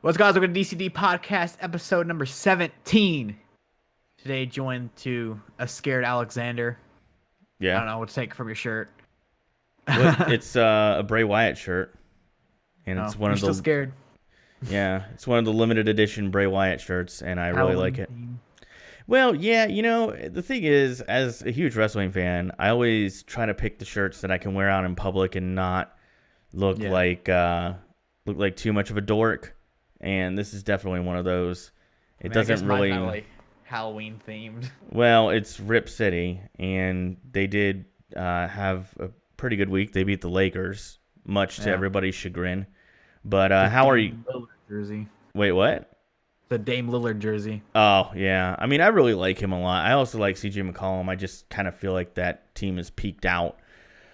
What's guys? Welcome to DCD Podcast, episode number 17. Today joined to a scared Alexander. I Yeah. don't know what to take from your shirt. It's a Bray Wyatt shirt. And No, it's one you're of the still scared. Yeah, it's one of the limited edition Bray Wyatt shirts, and I really like it. Halloween. Well, yeah, the thing is, as a huge wrestling fan, I always try to pick the shirts that I can wear out in public and not look like too much of a dork. And this is definitely one of those. It doesn't really Kinda like Halloween themed. Well, it's Rip City, and they did have a pretty good week. They beat the Lakers, much to everybody's chagrin. But how are you? Lillard jersey. Wait, what? The Dame Lillard jersey. Oh, yeah. I mean, I really like him a lot. I also like CJ McCollum. I just kind of feel like that team is peaked out.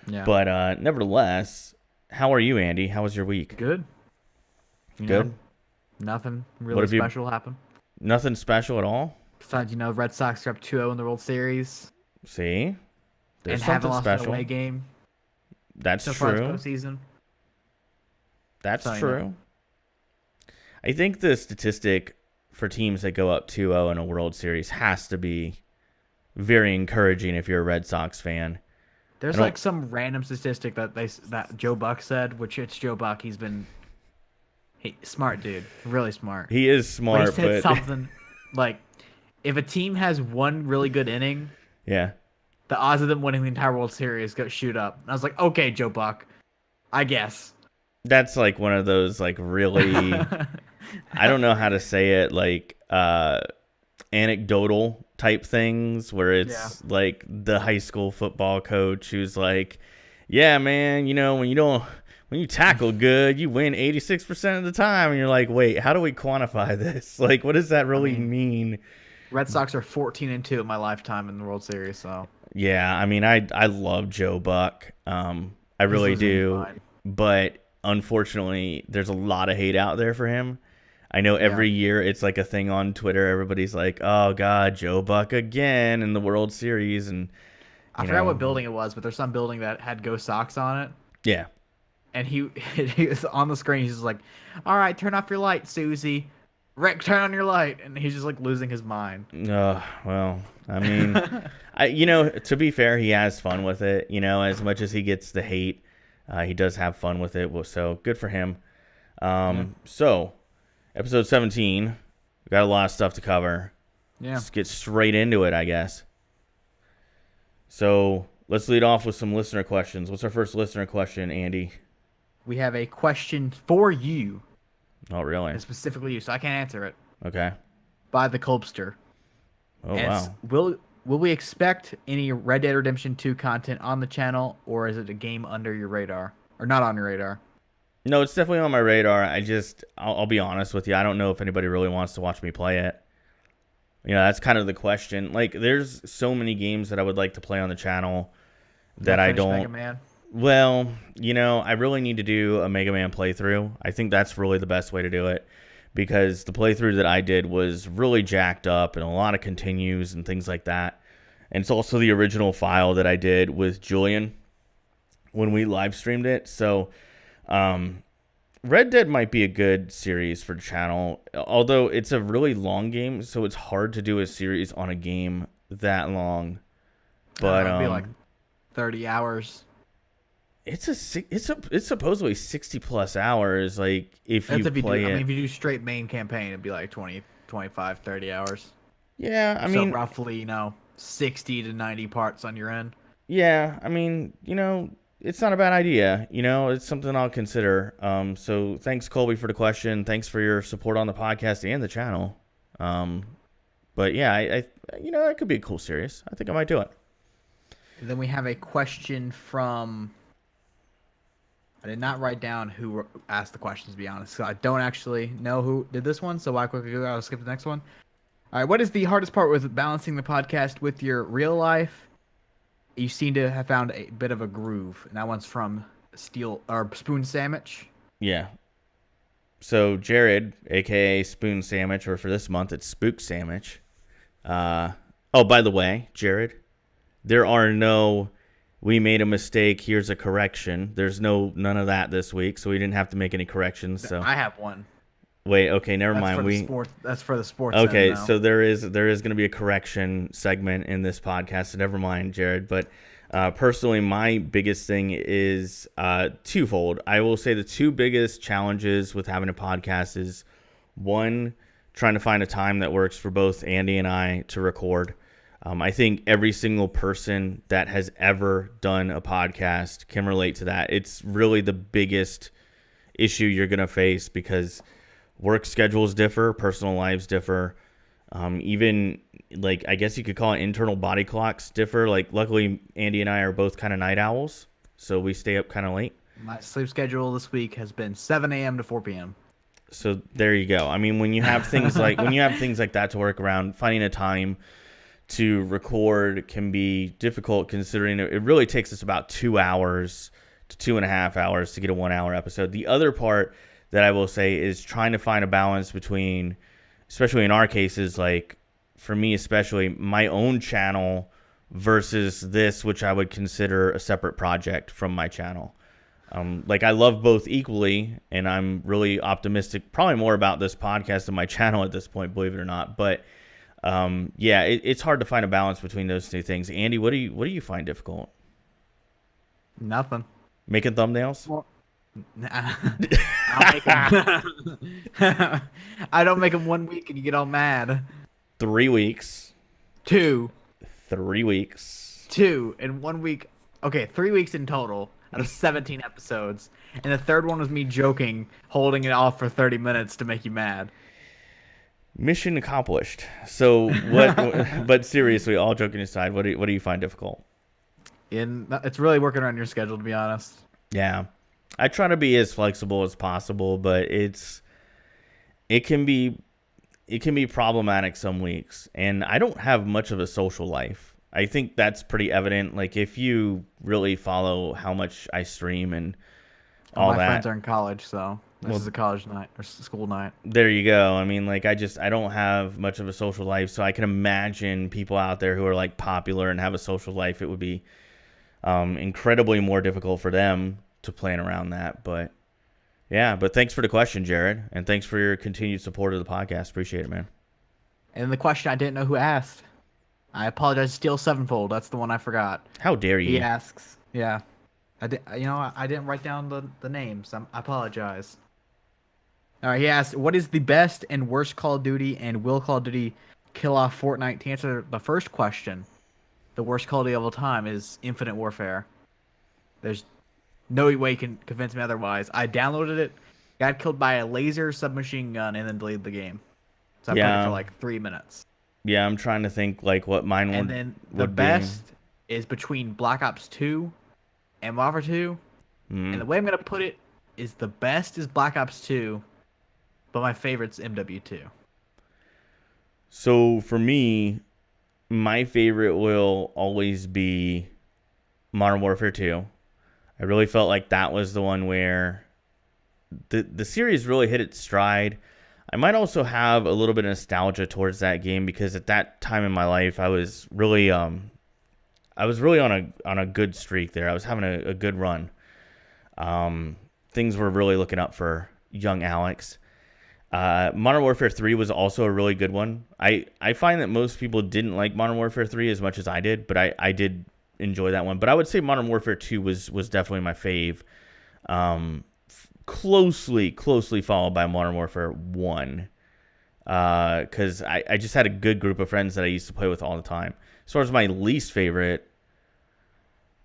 Yeah. But nevertheless, how are you, Andy? How was your week? Good. Good? Nothing really special happened. Nothing special at all? Besides, Red Sox are up 2-0 in the World Series. See? There's and haven't something lost special. an away game. That's So far true. this postseason. That's So, true. I think the statistic for teams that go up 2-0 in a World Series has to be very encouraging if you're a Red Sox fan. There's like some random statistic that Joe Buck said, which it's Joe Buck. He's been smart dude, really smart. He is smart, but he said something like, if a team has one really good inning, yeah, the odds of them winning the entire World Series go shoot up. And I was like, okay, Joe Buck, I guess. That's like one of those like really, I don't know how to say it, like anecdotal type things where it's like the high school football coach who's like, yeah, man, when you tackle good, you win 86% of the time. And you're like, wait, how do we quantify this? Like, what does that really mean? Red Sox are 14-2 in my lifetime in the World Series, so. Yeah, I mean, I love Joe Buck. I really do. But unfortunately, there's a lot of hate out there for him. I know every year it's like a thing on Twitter. Everybody's like, oh, God, Joe Buck again in the World Series. And I forgot what building it was, but there's some building that had Go Sox on it. Yeah. And he was on the screen. He's just like, all right, turn off your light, Susie. Rick, turn on your light. And he's just like losing his mind. Well, I mean, to be fair, he has fun with it. As much as he gets the hate, he does have fun with it. So good for him. So episode 17, we got a lot of stuff to cover. Yeah. Let's get straight into it, I guess. So let's lead off with some listener questions. What's our first listener question, Andy? We have a question for you. Oh, really? And specifically you, so I can't answer it. Okay. By the Colbster. Oh, wow. Will we expect any Red Dead Redemption 2 content on the channel, or is it a game under your radar? Or not on your radar? No, it's definitely on my radar. I'll be honest with you. I don't know if anybody really wants to watch me play it. That's kind of the question. Like, there's so many games that I would like to play on the channel that I don't. Mega Man? Well, I really need to do a Mega Man playthrough. I think that's really the best way to do it, because the playthrough that I did was really jacked up and a lot of continues and things like that. And it's also the original file that I did with Julian when we live streamed it. So, Red Dead might be a good series for the channel, although it's a really long game, so it's hard to do a series on a game that long. But it'd be like 30 hours. It's supposedly 60 plus hours. Like if you play it. I mean, if you do straight main campaign, it'd be like 20, 25, 30 hours. Yeah, I mean, roughly 60 to 90 parts on your end. Yeah, I mean, it's not a bad idea. It's something I'll consider. So thanks, Colby, for the question. Thanks for your support on the podcast and the channel. But yeah, I it could be a cool series. I think I might do it. And then we have a question from. I did not write down who asked the questions, to be honest. So I don't actually know who did this one. So why quickly go? I'll skip to the next one. All right. What is the hardest part with balancing the podcast with your real life? You seem to have found a bit of a groove, and that one's from Spoon Sandwich. Yeah. So Jared, aka Spoon Sandwich, or for this month it's Spook Sandwich. By the way, Jared, there are no. We made a mistake. Here's a correction. There's none of that this week, so we didn't have to make any corrections. So I have one. Wait, okay, never That's mind. for the sport. That's for the sports. Okay, End, so there is going to be a correction segment in this podcast. So never mind, Jared. But personally, my biggest thing is twofold. I will say the two biggest challenges with having a podcast is one, trying to find a time that works for both Andy and I to record. I think every single person that has ever done a podcast can relate to that. It's really the biggest issue you're going to face because work schedules differ, personal lives differ. Even like, I guess you could call it internal body clocks differ. Like, luckily, Andy and I are both kind of night owls, so we stay up kind of late. My sleep schedule this week has been 7 a.m. to 4 p.m. So there you go. I mean, when you have things like that to work around, finding a time to record can be difficult considering it really takes us about 2 hours to 2.5 hours to get a 1 hour episode. The other part that I will say is trying to find a balance between, especially in our cases, like for me especially, my own channel versus this, which I would consider a separate project from my channel. Like, I love both equally, and I'm really optimistic, probably more about this podcast than my channel at this point, believe it or not. But yeah, it's hard to find a balance between those two things. Andy, what do you find difficult? Nothing. Making thumbnails? Well, I'll make 'em. I don't make them 1 week and you get all mad. 3 weeks. 2. 3 weeks. 2 in 1 week. Okay, 3 weeks in total out of 17 episodes. And the third one was me joking, holding it off for 30 minutes to make you mad. Mission accomplished. So what? But seriously, all joking aside, what do you find difficult? It's really working around your schedule, to be honest. Yeah, I try to be as flexible as possible, but it can be problematic some weeks, and I don't have much of a social life. I think that's pretty evident. Like, if you really follow how much I stream and all my that. My friends are in college, so this is a college night or school night. There you go. I mean, like, I don't have much of a social life, so I can imagine people out there who are like popular and have a social life. It would be incredibly more difficult for them to plan around that. But yeah, but thanks for the question, Jared, and thanks for your continued support of the podcast. Appreciate it, man. And the question I didn't know who asked. I apologize, Steel Sevenfold. That's the one I forgot. How dare you? He asks. Yeah. I didn't write down the names. I apologize. All right, he asked, what is the best and worst Call of Duty, and will Call of Duty kill off Fortnite? To answer the first question, the worst Call of Duty of all time is Infinite Warfare. There's no way you can convince me otherwise. I downloaded it, got killed by a laser submachine gun, and then deleted the game. So I played it for like 3 minutes. Yeah, I'm trying to think like what mine would. And then the best is between Black Ops 2 and Modern Warfare 2. And the way I'm gonna put it is the best is Black Ops 2, but my favorite's MW2. So for me, my favorite will always be Modern Warfare 2. I really felt like that was the one where the series really hit its stride. I might also have a little bit of nostalgia towards that game because at that time in my life, I was really on a good streak there. I was having a good run. Things were really looking up for young Alex. Modern Warfare 3 was also a really good one. I find that most people didn't like Modern Warfare 3 as much as I did, but I did enjoy that one. But I would say Modern Warfare 2 was definitely my fave. Closely followed by Modern Warfare 1. Because I just had a good group of friends that I used to play with all the time. As far as my least favorite,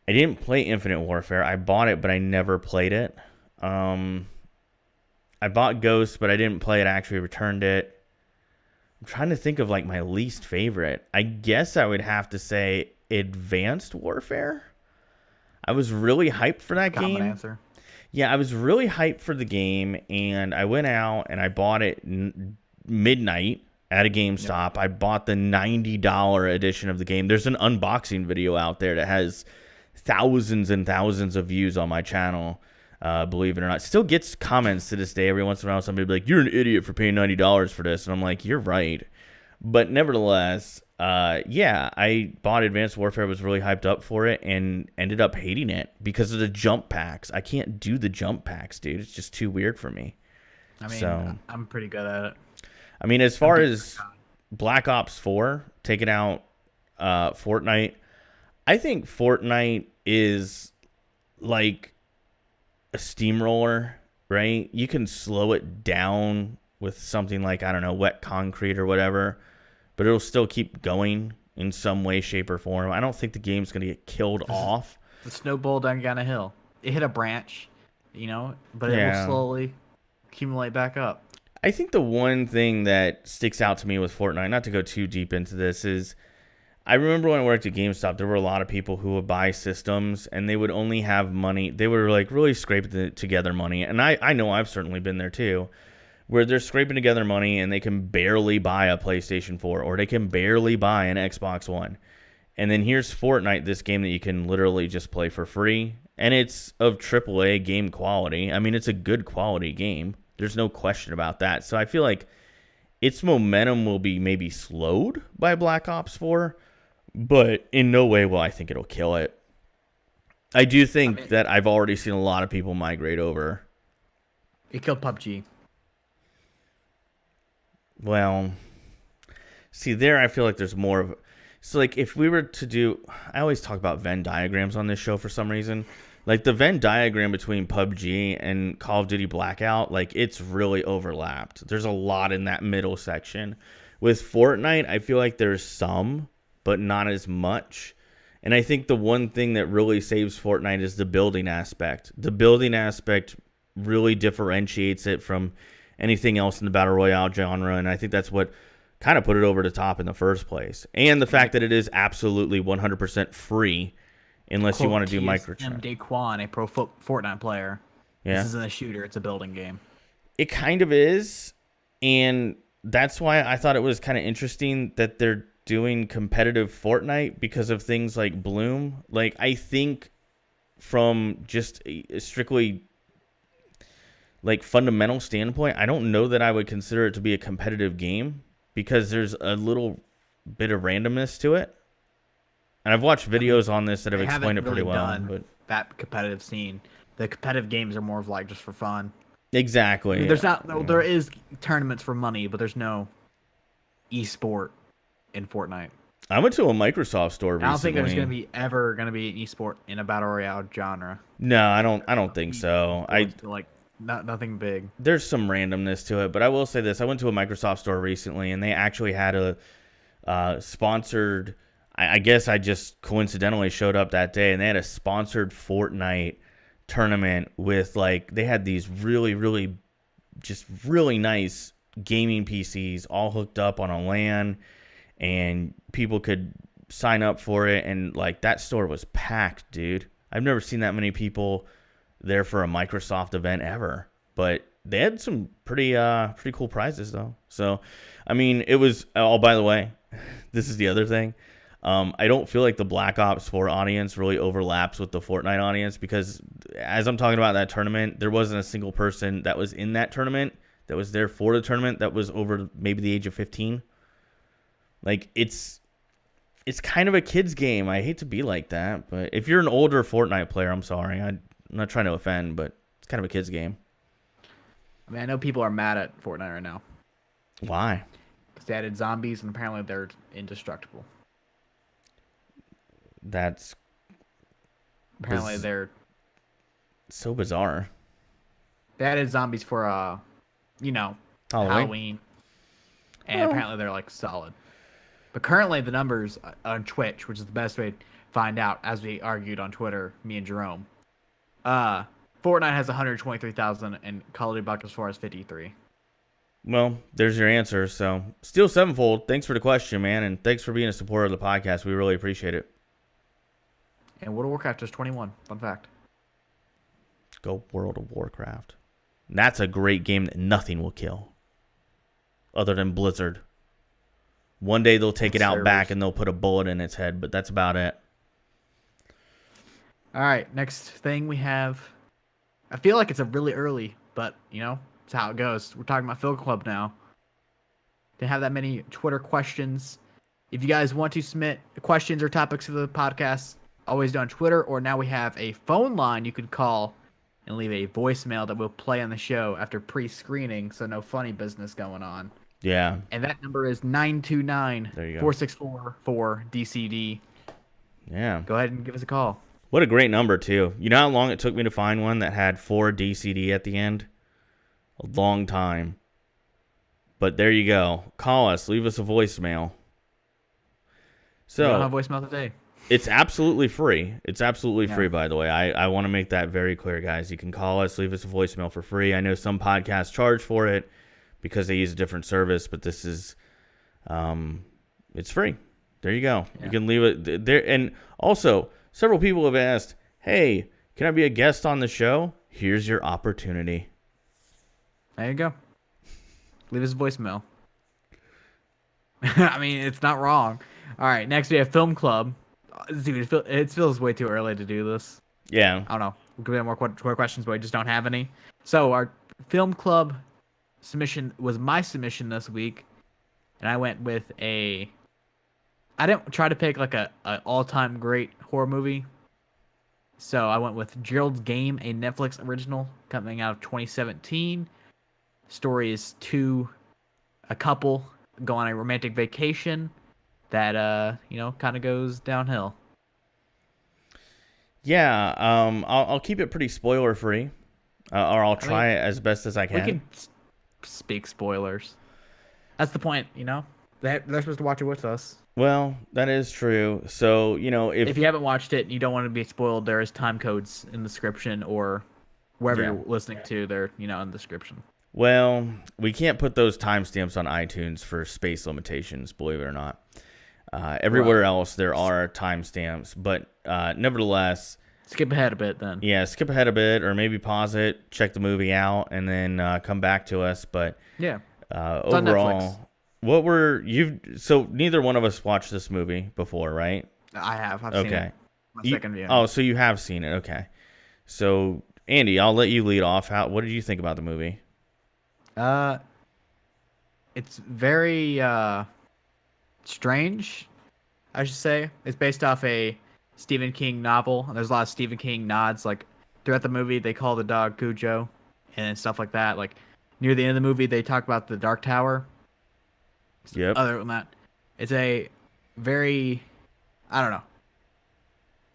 I didn't play Infinite Warfare. I bought it, but I never played it. I bought Ghost, but I didn't play it. I actually returned it. I'm trying to think of like my least favorite. I guess I would have to say Advanced Warfare. I was really hyped for that game. Common answer. Yeah, I was really hyped for the game, and I went out and I bought it midnight at a GameStop. Yep. I bought the $90 edition of the game. There's an unboxing video out there that has thousands and thousands of views on my channel, believe it or not. Still gets comments to this day. Every once in a while, somebody will be like, "You're an idiot for paying $90 for this." And I'm like, "You're right." But nevertheless, yeah, I bought Advanced Warfare, was really hyped up for it, and ended up hating it because of the jump packs. I can't do the jump packs, dude. It's just too weird for me. I mean, So, I'm pretty good at it. I mean, as I'm far good. as Black Ops 4 taking out Fortnite, I think Fortnite is like a steamroller, right? You can slow it down with something like, I don't know, wet concrete or whatever, but it'll still keep going in some way, shape, or form. I don't think the game's going to get killed off. The snowball down a hill. It hit a branch, but it will Yeah. slowly accumulate back up. I think the one thing that sticks out to me with Fortnite, not to go too deep into this, is I remember when I worked at GameStop, there were a lot of people who would buy systems and they would only have money. They were like really scraping together money. And I know I've certainly been there too, where they're scraping together money and they can barely buy a PlayStation 4 or they can barely buy an Xbox One. And then here's Fortnite, this game that you can literally just play for free. And it's of AAA game quality. I mean, it's a good quality game. There's no question about that. So I feel like its momentum will be maybe slowed by Black Ops 4, but in no way will I think it'll kill it. I do think that I've already seen a lot of people migrate over. It killed PUBG. Well, see, there I feel like there's more of... So, like, if we were to do... I always talk about Venn diagrams on this show for some reason. Like, the Venn diagram between PUBG and Call of Duty Blackout, like, it's really overlapped. There's a lot in that middle section. With Fortnite, I feel like there's some, but not as much. And I think the one thing that really saves Fortnite is the building aspect. The building aspect really differentiates it from anything else in the Battle Royale genre, and I think that's what kind of put it over the top in the first place. And the fact that it is absolutely 100% free unless you want to do microtransactions. Daquan, a pro Fortnite player. Yeah. This isn't a shooter, it's a building game. It kind of is, and that's why I thought it was kind of interesting that they're doing competitive Fortnite because of things like Bloom. Like, I think from just a strictly like fundamental standpoint, I don't know that I would consider it to be a competitive game because there's a little bit of randomness to it. And I've watched videos on this that have explained it pretty well. But that competitive scene, the competitive games are more of like just for fun. Exactly. I mean, there is tournaments for money, but there's no esport in Fortnite. I went to a Microsoft store recently. I don't think there's ever gonna be an esport in a battle royale genre. No, I don't think so. Nothing big. There's some randomness to it, but I will say this: I went to a Microsoft store recently, and they actually had a sponsored. I guess I just coincidentally showed up that day, and they had a sponsored Fortnite tournament with they had these really, really, just really nice gaming PCs all hooked up on a LAN, and people could sign up for it, and that store was packed, dude. I've never seen that many people there for a Microsoft event ever, but they had some pretty cool prizes though. So, I mean, it was. Oh, by the way, this is the other thing. I don't feel like the Black Ops 4 audience really overlaps with the Fortnite audience because as I'm talking about that tournament, there wasn't a single person that was in that tournament that was there for the tournament that was over maybe the age of 15. It's kind of a kid's game. I hate to be like that, but if you're an older Fortnite player, I'm sorry. I'm not trying to offend, but it's kind of a kid's game. I mean, I know people are mad at Fortnite right now. Why? Because they added zombies, and apparently they're indestructible. That's apparently they're so bizarre. They added zombies for Halloween. And apparently they're solid. But currently the numbers on Twitch, which is the best way to find out, as we argued on Twitter, me and Jerome. Fortnite has 123,000 and Call of Duty Black Ops 4 has 53. Well, there's your answer. So, Steel Sevenfold, thanks for the question, man, and thanks for being a supporter of the podcast. We really appreciate it. And World of Warcraft is 21. Fun fact. Go World of Warcraft. That's a great game that nothing will kill. Other than Blizzard. One day they'll take it out back and they'll put a bullet in its head, but that's about it. All right, next thing we have. I feel like it's a really early, but it's how it goes. We're talking about Film Club now. Didn't have that many Twitter questions. If you guys want to submit questions or topics for the podcast, always do on Twitter, or now we have a phone line you can call and leave a voicemail that we'll play on the show after pre-screening, so no funny business going on. Yeah. And that number is 929 There you go. 464 DCD. Yeah. Go ahead and give us a call. What a great number, too. You know how long it took me to find one that had 4 DCD at the end? A long time. But there you go. Call us. Leave us a voicemail. So, We don't have voicemail today. it's absolutely free. It's absolutely free, by the way. I want to make that very clear, guys. You can call us, leave us a voicemail for free. I know some podcasts charge for it because they use a different service, but this is, it's free. There you go. Yeah. You can leave it there. And also, several people have asked, hey, can I be a guest on the show? Here's your opportunity. There you go. Leave us a voicemail. I mean, it's not wrong. All right, next we have Film Club. Dude, it feels way too early to do this. Yeah. I don't know. We could have more questions, but we just don't have any. So our Film Club submission was my submission this week, and I went with I didn't try to pick like a all-time great horror movie. So I went with Gerald's Game, a Netflix original coming out of 2017. Story is a couple go on a romantic vacation that kind of goes downhill. Yeah, I'll keep it pretty spoiler free, or I'll try it as best as I can. We can speak spoilers. That's the point, They're supposed to watch it with us. Well, that is true. So, if you haven't watched it and you don't want to be spoiled, there is time codes in the description or wherever you're listening to. They're, in the description. Well, we can't put those timestamps on iTunes for space limitations, believe it or not. Everywhere else, there are timestamps, but nevertheless... Skip ahead a bit, then. Yeah, skip ahead a bit, or maybe pause it, check the movie out, and then come back to us. But yeah, overall... So neither one of us watched this movie before, right? I have. I've seen it. My second viewing. Oh, so you have seen it. Okay. So, Andy, I'll let you lead off. What did you think about the movie? It's very strange, I should say. It's based off a Stephen King novel, and there's a lot of Stephen King nods. Like throughout the movie, they call the dog Cujo and stuff like that. Like near the end of the movie, they talk about the Dark Tower. Yep. Other than that, it's a very, I don't know.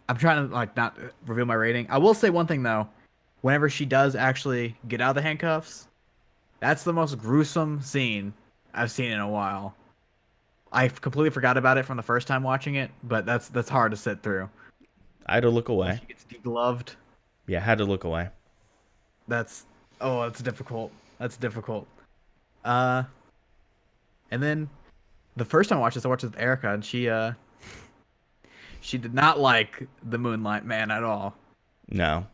I'm trying to not reveal my rating. I will say one thing though. Whenever she does actually get out of the handcuffs, that's the most gruesome scene I've seen in a while. I completely forgot about it from the first time watching it, but that's hard to sit through. I had to look away. She gets degloved. Yeah, I had to look away. That's difficult. That's difficult. And then the first time I watched this, I watched it with Erica, and she did not like the Moonlight Man at all. No.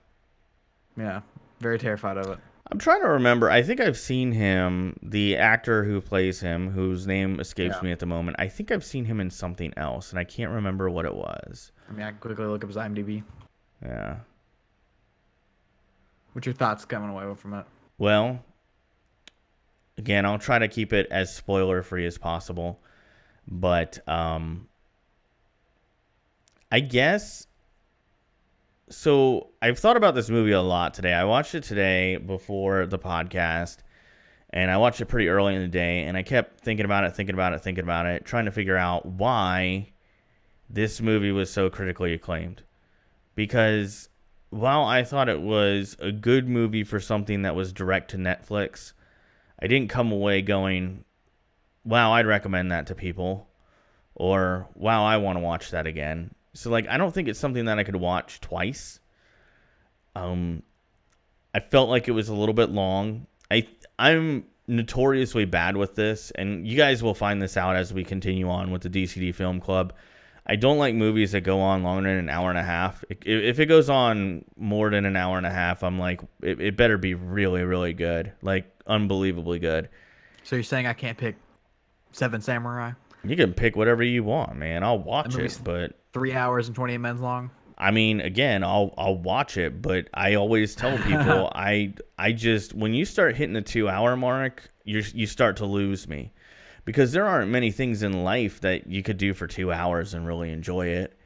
Yeah, very terrified of it. I'm trying to remember. I think I've seen him, the actor who plays him, whose name escapes me at the moment. I think I've seen him in something else, and I can't remember what it was. I mean, I can quickly look up his IMDb. Yeah. What's your thoughts coming away from it? Well, again, I'll try to keep it as spoiler-free as possible. But I guess... So I've thought about this movie a lot today. I watched it today before the podcast, and I watched it pretty early in the day, and I kept thinking about it, trying to figure out why this movie was so critically acclaimed. Because while I thought it was a good movie for something that was direct to Netflix, I didn't come away going, wow, I'd recommend that to people, or wow, I want to watch that again. So, I don't think it's something that I could watch twice. I felt like it was a little bit long. I'm notoriously bad with this, and you guys will find this out as we continue on with the DCD Film Club. I don't like movies that go on longer than an hour and a half. If it goes on more than an hour and a half, I'm like, it better be really, really good. Unbelievably good. So you're saying I can't pick Seven Samurai? You can pick whatever you want, man. I'll watch it, but 3 hours and 28 minutes long. I mean, again, I'll watch it, but I always tell people I just when you start hitting the 2 hour mark, you start to lose me, because there aren't many things in life that you could do for 2 hours and really enjoy it.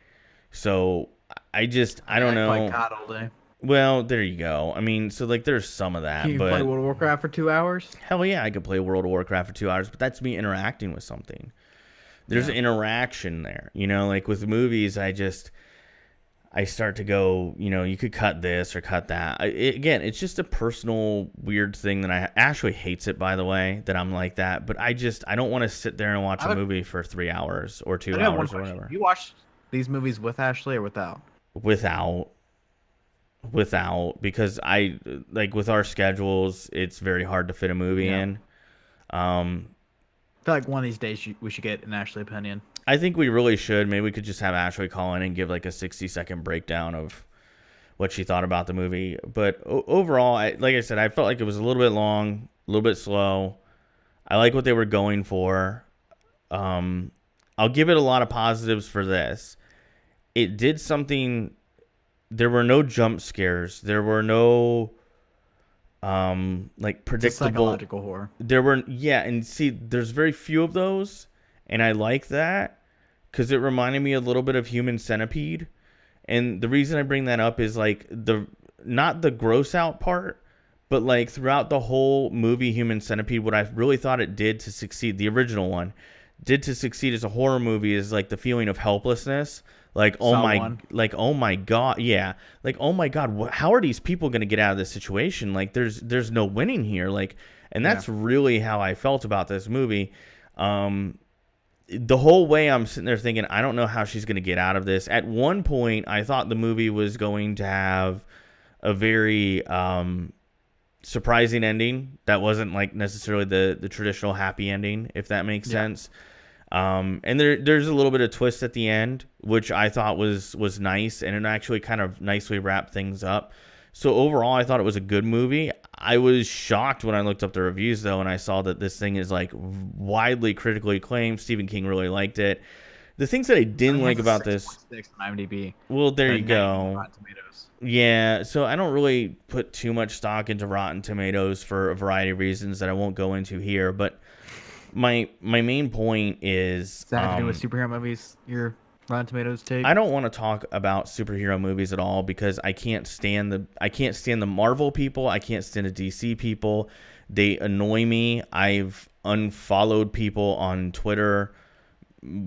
So I don't know. Like God all day. Well, there you go. I mean, so like there's some of Can that, you play but World of Warcraft for 2 hours? hell yeah, I could play World of Warcraft for 2 hours, but that's me interacting with something. There's Yeah. interaction there, like with movies. I start to go, you could cut this or cut that. Again, it's just a personal weird thing that Ashley hates it, by the way, that I'm like that. But I don't want to sit there and watch a movie for 3 hours or 2 I do have one hours or question. whatever. You watch these movies with Ashley or without? Without, because I like with our schedules, it's very hard to fit a movie in. I feel like one of these days we should get an Ashley opinion. I think we really should. Maybe we could just have Ashley call in and give like a 60-second breakdown of what she thought about the movie. But overall, like I said, I felt like it was a little bit long, a little bit slow. I like what they were going for. I'll give it a lot of positives for this. It did something. There were no jump scares. There were no like predictable psychological horror. There were, yeah, and see, there's very few of those, and I like that because it reminded me a little bit of Human Centipede. And the reason I bring that up is like not the gross out part, but like throughout the whole movie Human Centipede, what I really thought it did to succeed, the original one, did to succeed as a horror movie is like the feeling of helplessness. Like, oh my God. Yeah. Like, oh my God, how are these people going to get out of this situation? Like, there's no winning here. Like, and that's really how I felt about this movie. The whole way I'm sitting there thinking, I don't know how she's going to get out of this. At one point, I thought the movie was going to have a very surprising ending that wasn't like necessarily the traditional happy ending, if that makes sense. And there's a little bit of twist at the end, which I thought was nice, and it actually kind of nicely wrapped things up. So overall, I thought it was a good movie. I was shocked when I looked up the reviews, though, and I saw that this thing is like widely critically acclaimed. Stephen King really liked it. The things that I didn't like about this, 6.6 on IMDb. well, there you go. Rotten Tomatoes. Yeah, so I don't really put too much stock into Rotten Tomatoes for a variety of reasons that I won't go into here, but my main point is, Does that have to do with superhero movies? Your Rotten Tomatoes take? I don't want to talk about superhero movies at all because I can't stand the Marvel people. I can't stand the DC people. They annoy me. I've unfollowed people on Twitter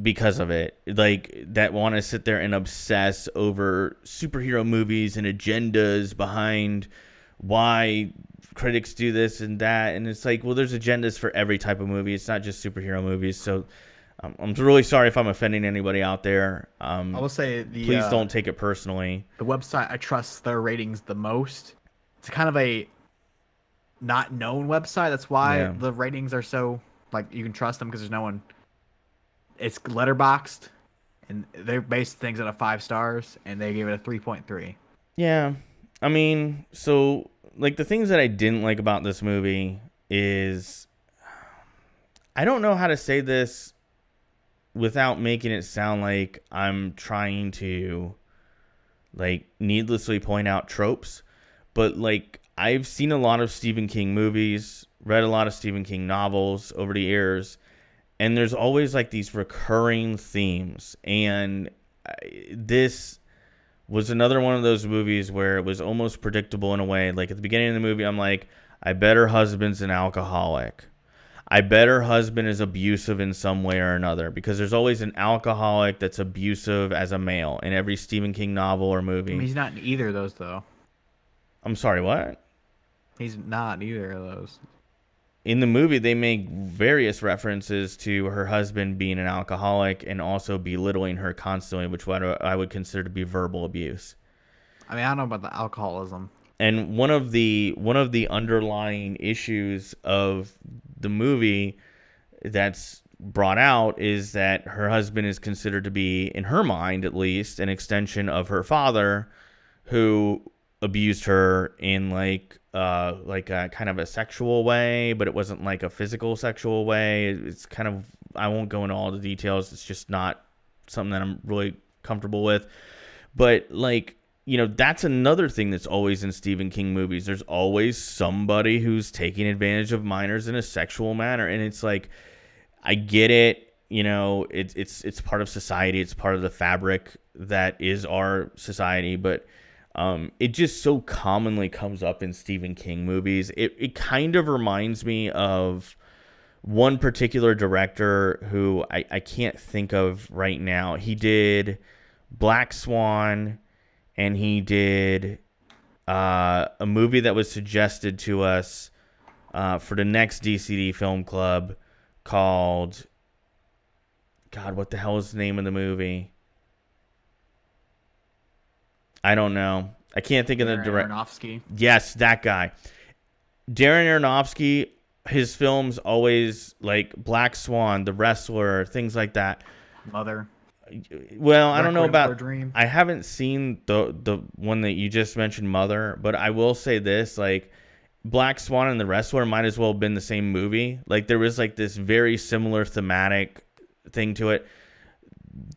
because of it, like that want to sit there and obsess over superhero movies and agendas behind why critics do this and that. And it's like, well, there's agendas for every type of movie. It's not just superhero movies. So I'm really sorry if I'm offending anybody out there. I will say please don't take it personally. The website I trust their ratings the most. It's kind of a not known website. That's why the ratings are so like you can trust them because there's no one. It's letterboxed, and they based things at a 5 stars, and they gave it a 3.3. Yeah, I mean, so like the things that I didn't like about this movie is I don't know how to say this without making it sound like I'm trying to like needlessly point out tropes, but like I've seen a lot of Stephen King movies, read a lot of Stephen King novels over the years, and there's always like these recurring themes, and this was another one of those movies where it was almost predictable in a way. Like at the beginning of the movie, I'm like, I bet her husband's an alcoholic. I bet her husband is abusive in some way or another, because there's always an alcoholic that's abusive as a male in every Stephen King novel or movie. I mean, he's not in either of those, though. I'm sorry, what? He's not in either of those. In the movie, they make various references to her husband being an alcoholic and also belittling her constantly, which I would consider to be verbal abuse. I mean, I don't know about the alcoholism. And one of the underlying issues of the movie that's brought out is that her husband is considered to be, in her mind at least, an extension of her father, who abused her in like a kind of a sexual way, but it wasn't like a physical sexual way. It's kind of, I won't go into all the details. It's just not something that I'm really comfortable with. But like, you know, that's another thing that's always in Stephen King movies. There's always somebody who's taking advantage of minors in a sexual manner. And it's like, I get it. You know, it's part of society. It's part of the fabric that is our society. But It just so commonly comes up in Stephen King movies. It kind of reminds me of one particular director who I can't think of right now. He did Black Swan, and he did a movie that was suggested to us for the next DCD Film Club called, God, what the hell is the name of the movie? I don't know. I can't think of the director. Aronofsky. Yes, that guy. Darren Aronofsky, his films always like Black Swan, The Wrestler, things like that. Mother. Well, I don't know about. Dream. I haven't seen the one that you just mentioned, Mother, but I will say this: like Black Swan and The Wrestler might as well have been the same movie. Like there was like this very similar thematic thing to it.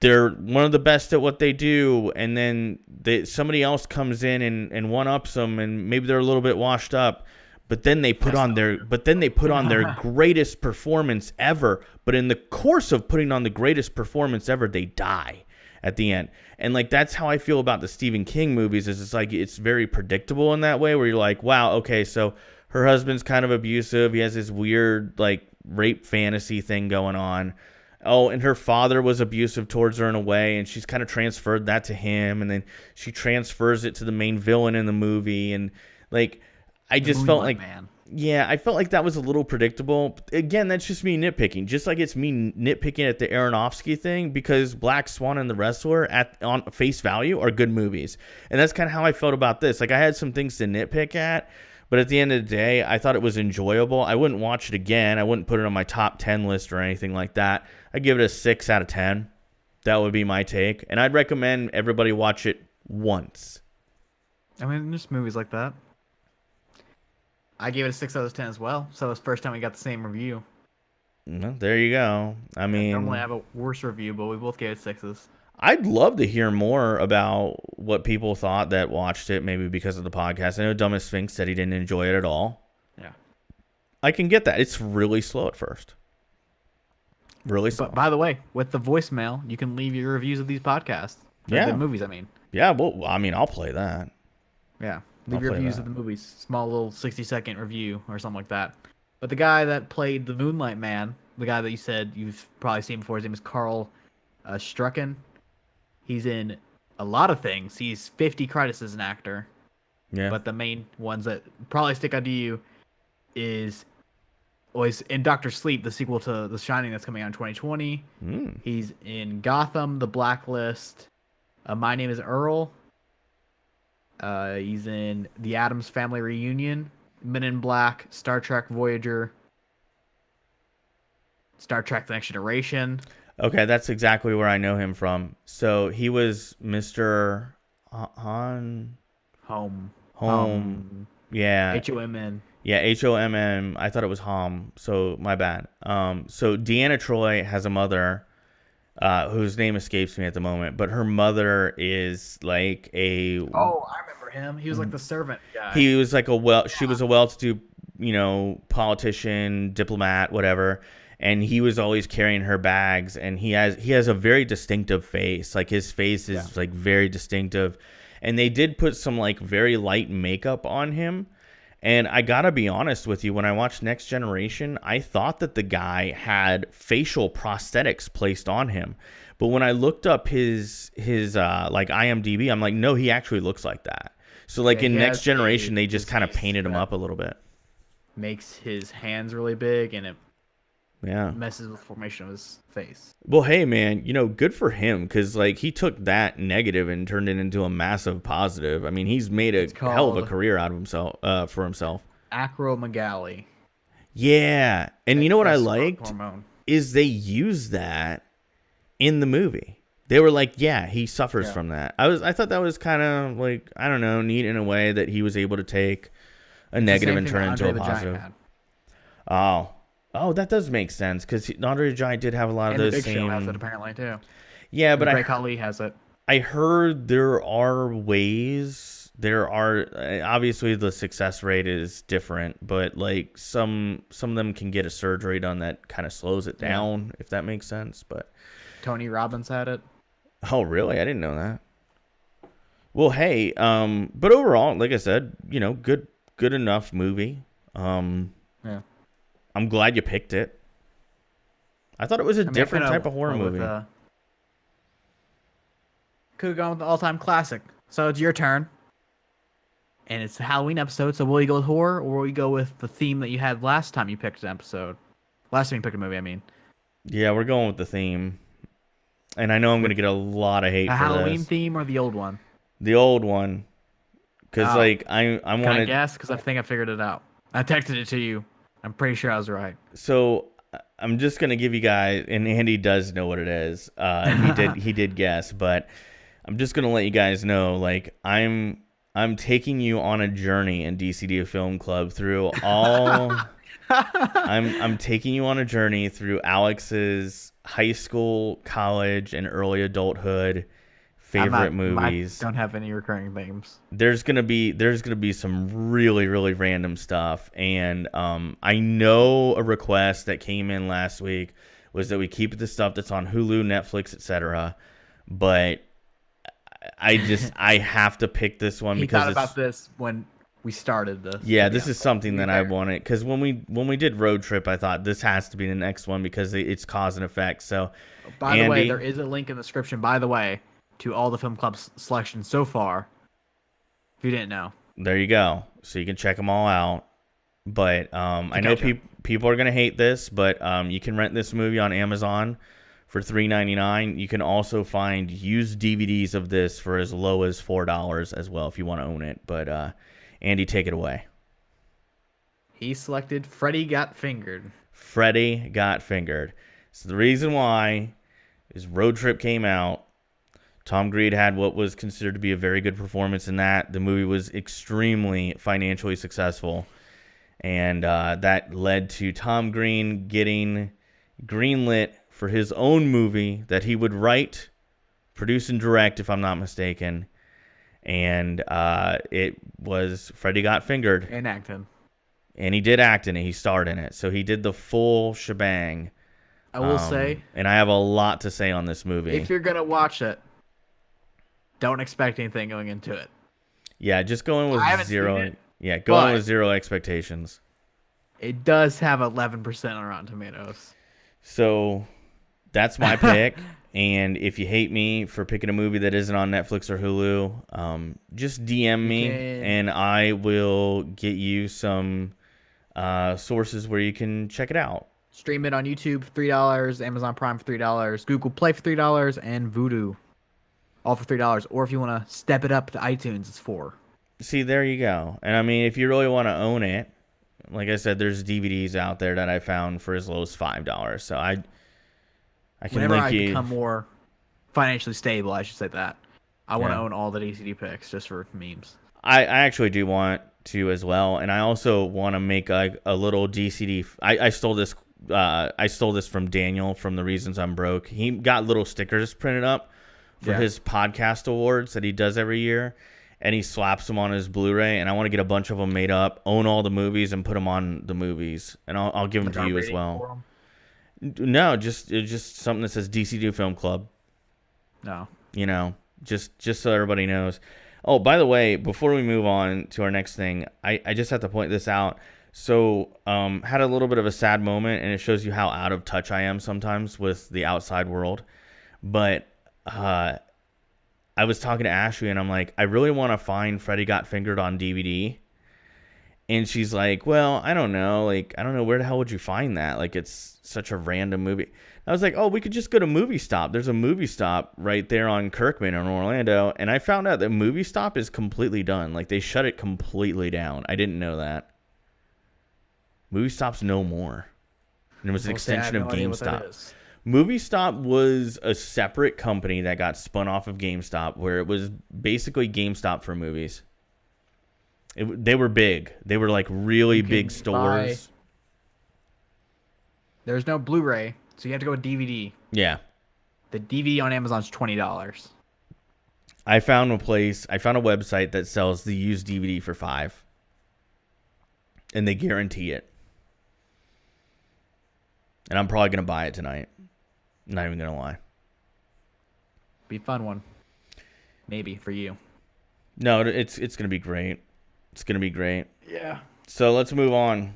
They're one of the best at what they do, and then somebody else comes in and one ups them, and maybe they're a little bit washed up, but then they put on their greatest performance ever. But in the course of putting on the greatest performance ever, they die at the end. And like that's how I feel about the Stephen King movies. Is it's like it's very predictable in that way, where you're like, wow, okay, so her husband's kind of abusive. He has this weird like rape fantasy thing going on. Oh, and her father was abusive towards her in a way, and she's kind of transferred that to him, and then she transfers it to the main villain in the movie, and like I just felt like, yeah, I felt like that was a little predictable. Again, that's just me nitpicking, just like it's me nitpicking at the Aronofsky thing, because Black Swan and The Wrestler on face value are good movies, and that's kind of how I felt about this. Like I had some things to nitpick at, but at the end of the day, I thought it was enjoyable. I wouldn't watch it again. I wouldn't put it on my top 10 list or anything like that. I'd give it a 6 out of 10. That would be my take. And I'd recommend everybody watch it once. I mean, there's movies like that. I gave it a 6 out of 10 as well. So it's the first time we got the same review. Well, there you go. I mean, normally I have a worse review, but we both gave it 6s. I'd love to hear more about what people thought that watched it, maybe because of the podcast. I know Dumbest Sphinx said he didn't enjoy it at all. Yeah. I can get that. It's really slow at first. Really slow. But by the way, with the voicemail, you can leave your reviews of these podcasts. Yeah. The movies, I mean. Yeah, well, I mean, I'll play that. Yeah. Leave your reviews of the movies. Small little 60-second review or something like that. But the guy that played the Moonlight Man, the guy that you said you've probably seen before, his name is Carl Strucken. He's in a lot of things. He's 50 credits as an actor. Yeah. But the main ones that probably stick out to you is he's in Doctor Sleep, the sequel to The Shining that's coming out in 2020. He's in Gotham, The Blacklist. My Name is Earl. He's in The Addams Family Reunion, Men in Black, Star Trek Voyager, Star Trek The Next Generation. Okay, that's exactly where I know him from. So he was Mr. Home. Yeah. H-O-M-N. Yeah, H-O-M-M. I thought it was Hom, so my bad. So Deanna Troi has a mother whose name escapes me at the moment, but her mother is like a... Oh, I remember him. He was like the servant guy. He was like she was a well-to-do, politician, diplomat, whatever. And he was always carrying her bags, and he has a very distinctive face. Like his face is like very distinctive. And they did put some like very light makeup on him. And I gotta be honest with you, when I watched Next Generation, I thought that the guy had facial prosthetics placed on him. But when I looked up his like IMDb, I'm like, no, he actually looks like that. So like in Next Generation, they just kind of painted him up a little bit. Makes his hands really big, and it Yeah. messes with the formation of his face. Well, hey, man, good for him, because like he took that negative and turned it into a massive positive. I mean, he's made a hell of a career out of himself for himself. Acromegaly. Yeah, and you know what I liked is they used that in the movie. They were like, yeah, he suffers from that. I thought that was kind of like, I don't know, neat in a way that he was able to take a negative and turn it into a positive. Oh, that does make sense, because Andre the Giant did have a lot of those same... Show has it apparently too. Yeah, but Great Khali has it. I heard there are ways. There are obviously the success rate is different, but like some of them can get a surgery done that kind of slows it down, if that makes sense. But Tony Robbins had it. Oh, really? I didn't know that. Well, hey, but overall, like I said, good enough movie. Yeah. I'm glad you picked it. I thought it was a different type of horror movie. Could have gone with the all-time classic. So it's your turn. And it's the Halloween episode, so will you go with horror, or will you go with the theme that you had last time you picked an episode? Last time you picked a movie, I mean. Yeah, we're going with the theme. And I know I'm going to get a lot of hate The for Halloween this. theme or the old one? The old one. Because, I Can want I to... guess? Because I think I figured it out. I texted it to you. I'm pretty sure I was right. So, I'm just going to give you guys... And Andy does know what it is. He did guess. But I'm just going to let you guys know, like, I'm taking you on a journey in DCD Film Club through all... I'm taking you on a journey through Alex's high school, college, and early adulthood favorite movies. Don't have any recurring themes. There's gonna be some really, really random stuff, and I know a request that came in last week was that we keep the stuff that's on Hulu, Netflix, etc. But I have to pick this one because thought about this when we started this. Yeah, this is something that I wanted because when we did Road Trip, I thought this has to be the next one because it's cause and effect. So, by the way, there is a link in the description. By the way, to all the Film Club's selections so far. If you didn't know, there you go. So you can check them all out. But I know people are gonna hate this, but you can rent this movie on Amazon for $3.99. You can also find used DVDs of this for as low as $4 as well if you want to own it. But Andy, take it away. He selected Freddy Got Fingered. Freddy Got Fingered. So the reason why is Road Trip came out. Tom Green had what was considered to be a very good performance in that. The movie was extremely financially successful. And that led to Tom Green getting greenlit for his own movie that he would write, produce, and direct, if I'm not mistaken. And it was Freddy Got Fingered. And acting. And he did act in it. He starred in it. So he did the full shebang. I will say. And I have a lot to say on this movie. If you're going to watch it, don't expect anything going into it. Yeah, just go in with zero. Yeah, go in with zero expectations. It does have 11% on Rotten Tomatoes. So that's my pick. And if you hate me for picking a movie that isn't on Netflix or Hulu, just DM me and I will get you some sources where you can check it out. Stream it on YouTube for $3, Amazon Prime for $3, Google Play for $3, and Vudu all for $3. Or if you want to step it up to iTunes, it's $4. See, there you go. And I mean, if you really want to own it, like I said, there's DVDs out there that I found for as low as $5. So I can Whenever link I you. become more financially stable, I should say that. I want to own all the DCD picks just for memes. I actually do want to as well, and I also want to make a little DCD. I stole this. I stole this from Daniel from The Reasons I'm Broke. He got little stickers printed up for his podcast awards that he does every year, and he slaps them on his Blu-ray. And I want to get a bunch of them made up, own all the movies, and put them on the movies, and I'll give them to you as well. No, it's just something that says DCD Film Club. No. Just so everybody knows. Oh, by the way, before we move on to our next thing, I just have to point this out. So, had a little bit of a sad moment, and it shows you how out of touch I am sometimes with the outside world. But I was talking to Ashley, and I'm like, I really want to find Freddy Got Fingered on DVD. And she's like, well, I don't know. Like, I don't know. Where the hell would you find that? Like, it's such a random movie. I was like, oh, we could just go to Movie Stop. There's a Movie Stop right there on Kirkman in Orlando. And I found out that Movie Stop is completely done. Like, they shut it completely down. I didn't know that. Movie Stop's no more. And it was an extension of GameStop. Movie Stop was a separate company that got spun off of GameStop, where it was basically GameStop for movies. They were big. They were like really big stores. There's no Blu-ray, so you have to go with DVD. Yeah. The DVD on Amazon is $20. I found a website that sells the used DVD for $5. And they guarantee it. And I'm probably going to buy it tonight. I'm not even going to lie. Be a fun one. Maybe for you. No, it's gonna be great. It's gonna be great. Yeah. So let's move on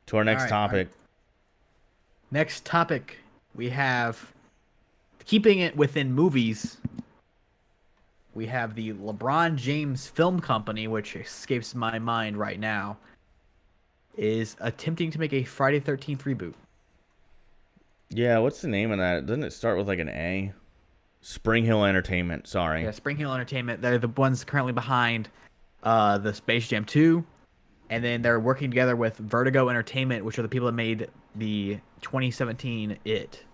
to our All next right. All right. topic. Next topic, we have keeping it within movies. We have the LeBron James Film Company, which escapes my mind right now, is attempting to make a Friday 13th reboot. Yeah, what's the name of that? Doesn't it start with like an A? Spring Hill Entertainment. Sorry. Yeah, Spring Hill Entertainment. They're the ones currently behind the Space Jam 2. And then they're working together with Vertigo Entertainment, which are the people that made the 2017 It,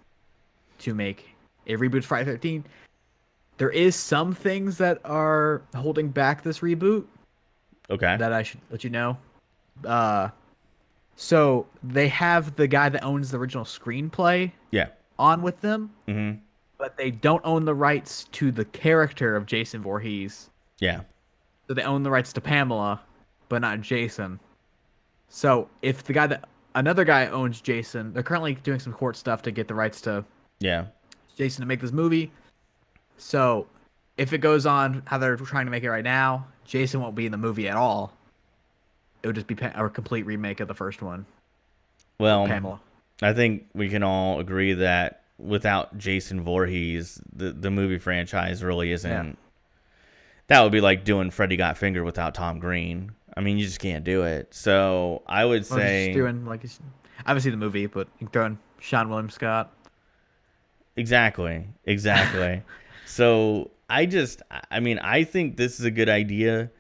to make a reboot Friday 13. There is some things that are holding back this reboot Okay. that I should let you know. So they have the guy that owns the original screenplay Yeah. on with them, Mm-hmm. but they don't own the rights to the character of Jason Voorhees. Yeah. So they own the rights to Pamela, but not Jason. So if another guy owns Jason, they're currently doing some court stuff to get the rights to Yeah. Jason to make this movie. So if it goes on how they're trying to make it right now, Jason won't be in the movie at all. It would just be a complete remake of the first one. Well, Pamela. I think we can all agree that without Jason Voorhees, the movie franchise really isn't. Yeah. That would be like doing Freddy Got Fingered without Tom Green. I mean, you just can't do it. So I would Well, say just doing I haven't seen the movie, but you can throw in Sean William Scott. exactly. So I mean, I think this is a good idea.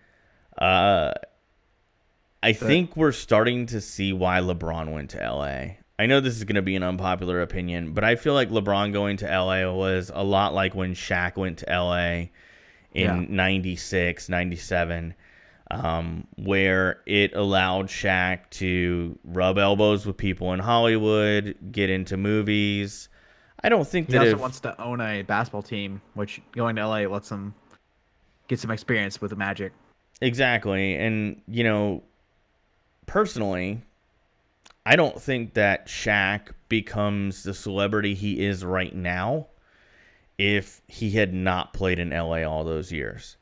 I think we're starting to see why LeBron went to LA. I know this is going to be an unpopular opinion, but I feel like LeBron going to LA was a lot like when Shaq went to LA in 96, 97, where it allowed Shaq to rub elbows with people in Hollywood, get into movies. I don't think He that also wants to own a basketball team, which going to LA lets him get some experience with the Magic. Exactly. And, you know, personally, I don't think that Shaq becomes the celebrity he is right now if he had not played in LA all those years.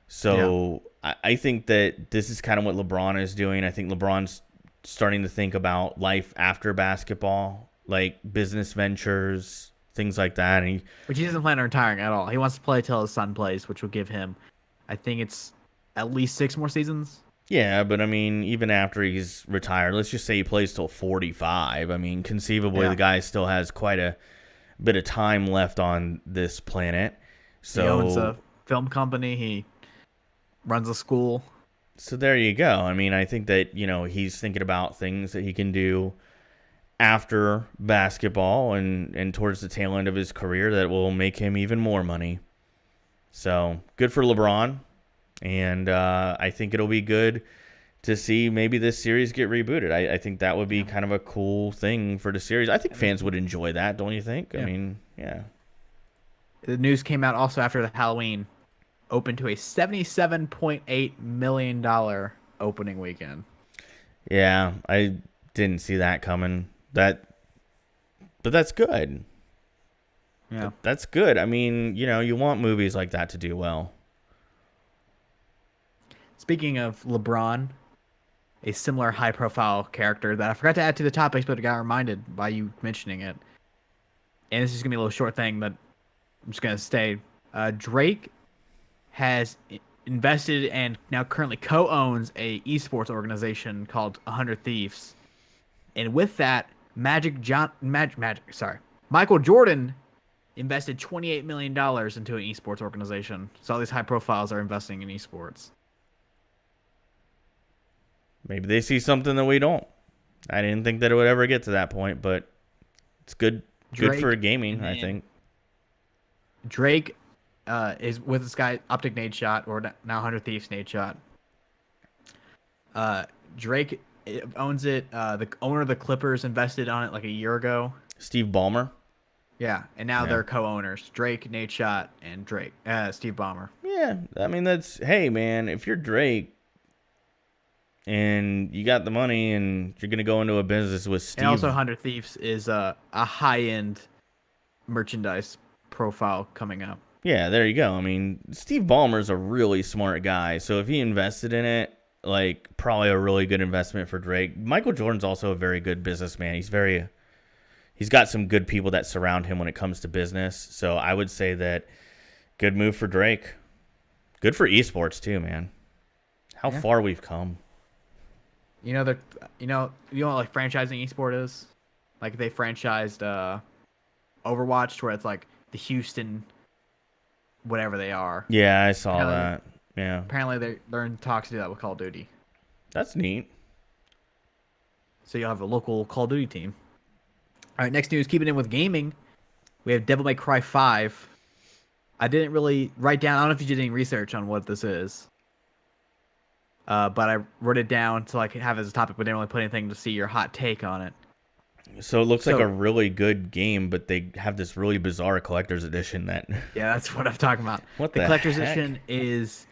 So I think that this is kind of what LeBron is doing. I think LeBron's starting to think about life after basketball, like business ventures, things like that. And Which he doesn't plan on retiring at all. He wants to play till his son plays, which will give him, I think it's at least 6 more seasons. yeah, but I mean, even after he's retired, let's just say he plays till 45. I mean, conceivably, the guy still has quite a bit of time left on this planet. So he owns a film company. He runs a school. So there you go. I mean, I think that, you know, he's thinking about things that he can do after basketball and towards the tail end of his career that will make him even more money. So good for LeBron. And I think it'll be good to see maybe this series get rebooted. I think that would be kind of a cool thing for the series. I think fans would enjoy that, don't you think? Yeah. I mean, yeah. The news came out also after the Halloween, opened to a $77.8 million opening weekend. Yeah, I didn't see that coming. But that's good. Yeah. That's good. I mean, you know, you want movies like that to do well. Speaking of LeBron, a similar high-profile character that I forgot to add to the topics, but I got reminded by you mentioning it. And this is going to be a little short thing, but I'm just going to stay. Drake has invested and now currently co-owns a esports organization called 100 Thieves. And with that, Michael Jordan invested $28 million into an esports organization. So all these high profiles are investing in esports. Maybe they see something that we don't. I didn't think that it would ever get to that point, but it's good for gaming, I think. Drake is with this guy, Optic Nade Shot, or now 100 Thieves Nade Shot. Drake owns it. The owner of the Clippers invested on it like a year ago. Steve Ballmer. Yeah, and now they're co-owners. Drake, Nade Shot, and Steve Ballmer. Yeah, I mean, hey, man, if you're Drake and you got the money and you're going to go into a business with Steve. And also 100 Thieves is a high-end merchandise profile coming up. Yeah, there you go. I mean, Steve Ballmer's a really smart guy, so if he invested in it, like, probably a really good investment for Drake. Michael Jordan's also a very good businessman. He's got some good people that surround him when it comes to business. So I would say that good move for Drake. Good for esports too, man. How far we've come. You know what like franchising esport is? Like they franchised Overwatch, where it's like the Houston, whatever they are. Yeah, I saw that. Yeah. Apparently they're in talks to do that with Call of Duty. That's neat. So you'll have a local Call of Duty team. All right, next news, keeping in with gaming, we have Devil May Cry 5. I didn't really write down, I don't know if you did any research on what this is. But I wrote it down to like have it as a topic, but didn't really put anything to see your hot take on it. So it looks like a really good game, but they have this really bizarre collector's edition that... Yeah, that's what I'm talking about. What the collector's edition is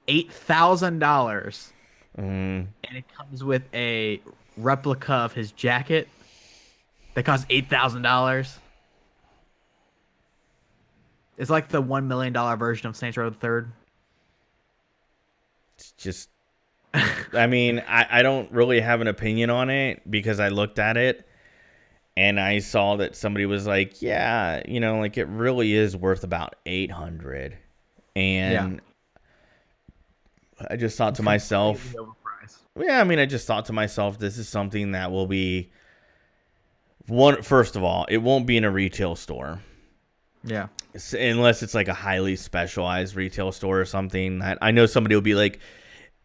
$8,000. And it comes with a replica of his jacket that costs $8,000. It's like the $1 million version of Saints Row the Third. It's just... I mean, I don't really have an opinion on it because I looked at it and I saw that somebody was like, yeah, you know, like it really is worth about 800. And I just thought to myself, yeah, I mean, I just thought to myself, this is something that will be first of all, it won't be in a retail store. Yeah. Unless it's like a highly specialized retail store or something that I know somebody will be like,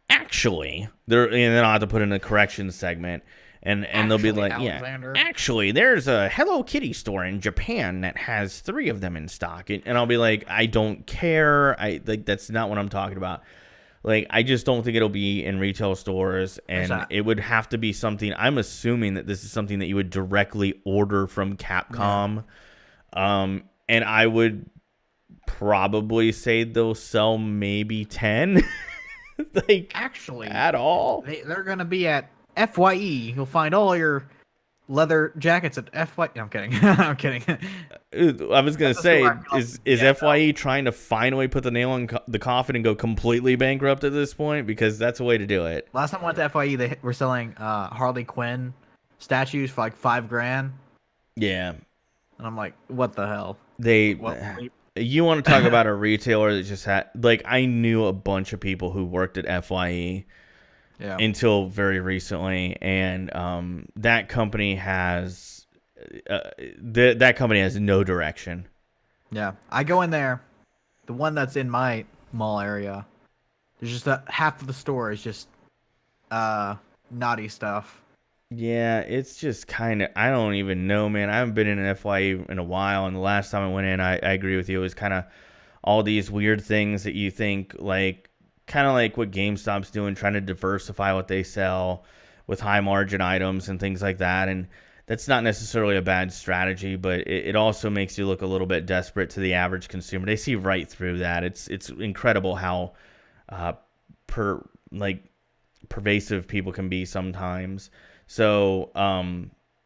actually, and then I'll have to put in a corrections segment, and they'll be like, Alexander. Yeah, actually, there's a Hello Kitty store in Japan that has 3 of them in stock, and I'll be like, I don't care, that's not what I'm talking about. Like, I just don't think it'll be in retail stores, and it would have to be something. I'm assuming that this is something that you would directly order from Capcom, and I would probably say they'll sell maybe 10. Like, actually, at all, they're gonna be at FYE. You'll find all your leather jackets at FYE. No, I'm kidding. I'm kidding. I was gonna say, is FYE trying to finally put the nail on the coffin and go completely bankrupt at this point? Because that's a way to do it. Last time I went to FYE, they were selling Harley Quinn statues for like $5,000. Yeah, and I'm like, what the hell? You want to talk about a retailer that just had, like, I knew a bunch of people who worked at FYE until very recently, and that company has no direction. Yeah, I go in there, the one that's in my mall area, there's just half of the store is just naughty stuff. Yeah, it's just kind of, I don't even know, man. I haven't been in an FYE in a while, and the last time I went in, I agree with you, it was kind of all these weird things that you think, like, kind of like what GameStop's doing, trying to diversify what they sell with high-margin items and things like that, and that's not necessarily a bad strategy, but it also makes you look a little bit desperate to the average consumer. They see right through that. It's incredible how pervasive people can be sometimes. So,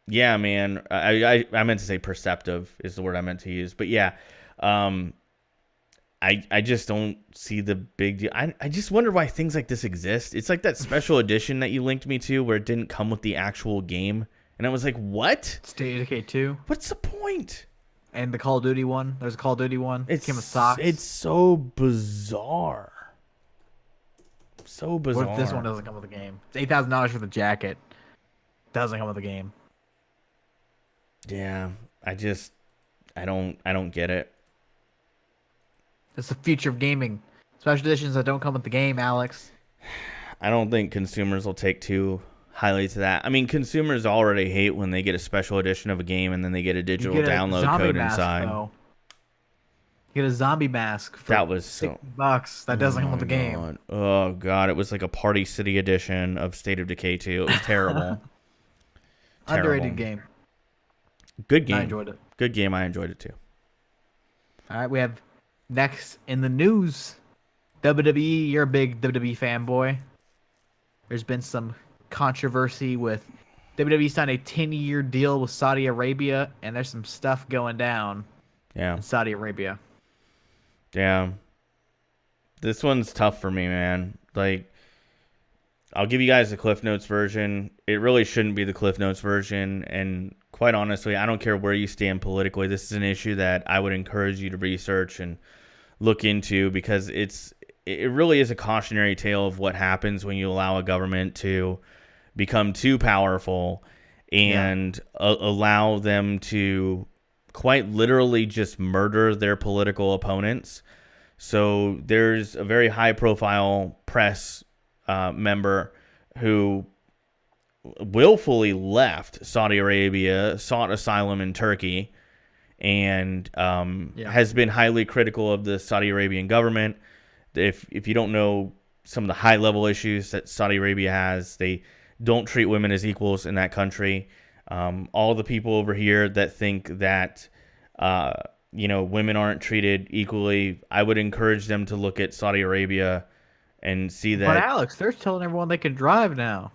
yeah, man, I meant to say perceptive is the word I meant to use. But, yeah, I just don't see the big deal. I just wonder why things like this exist. It's like that special edition that you linked me to where it didn't come with the actual game. And I was like, what? State of Decay 2. What's the point? And the Call of Duty one. There's a Call of Duty one. It came with socks. It's so bizarre. So bizarre. What if this one doesn't come with the game? It's $8,000 for the jacket. Doesn't come with the game. Yeah, I don't get it. It's the future of gaming. Special editions that don't come with the game, Alex. I don't think consumers will take too highly to that. I mean, consumers already hate when they get a special edition of a game and then they get a digital download code inside. Though. You get a zombie mask for that was $60. That doesn't come with the game. Oh god, it was like a Party City edition of State of Decay 2. It was terrible. Underrated game. Good game. I enjoyed it. Good game. I enjoyed it too. All right, we have next in the news. WWE, you're a big WWE fanboy. There's been some controversy with WWE signed a 10-year deal with Saudi Arabia, and there's some stuff going down in Saudi Arabia. Yeah. This one's tough for me, man. Like, I'll give you guys the Cliff Notes version. It really shouldn't be the Cliff Notes version. And quite honestly, I don't care where you stand politically. This is an issue that I would encourage you to research and look into, because it really is a cautionary tale of what happens when you allow a government to become too powerful and allow them to quite literally just murder their political opponents. So there's a very high profile press member who willfully left Saudi Arabia, sought asylum in Turkey, and has been highly critical of the Saudi Arabian government. If you don't know some of the high level issues that Saudi Arabia has, they don't treat women as equals in that country. All the people over here that think that women aren't treated equally, I would encourage them to look at Saudi Arabia and see that. But Alex, they're telling everyone they can drive now.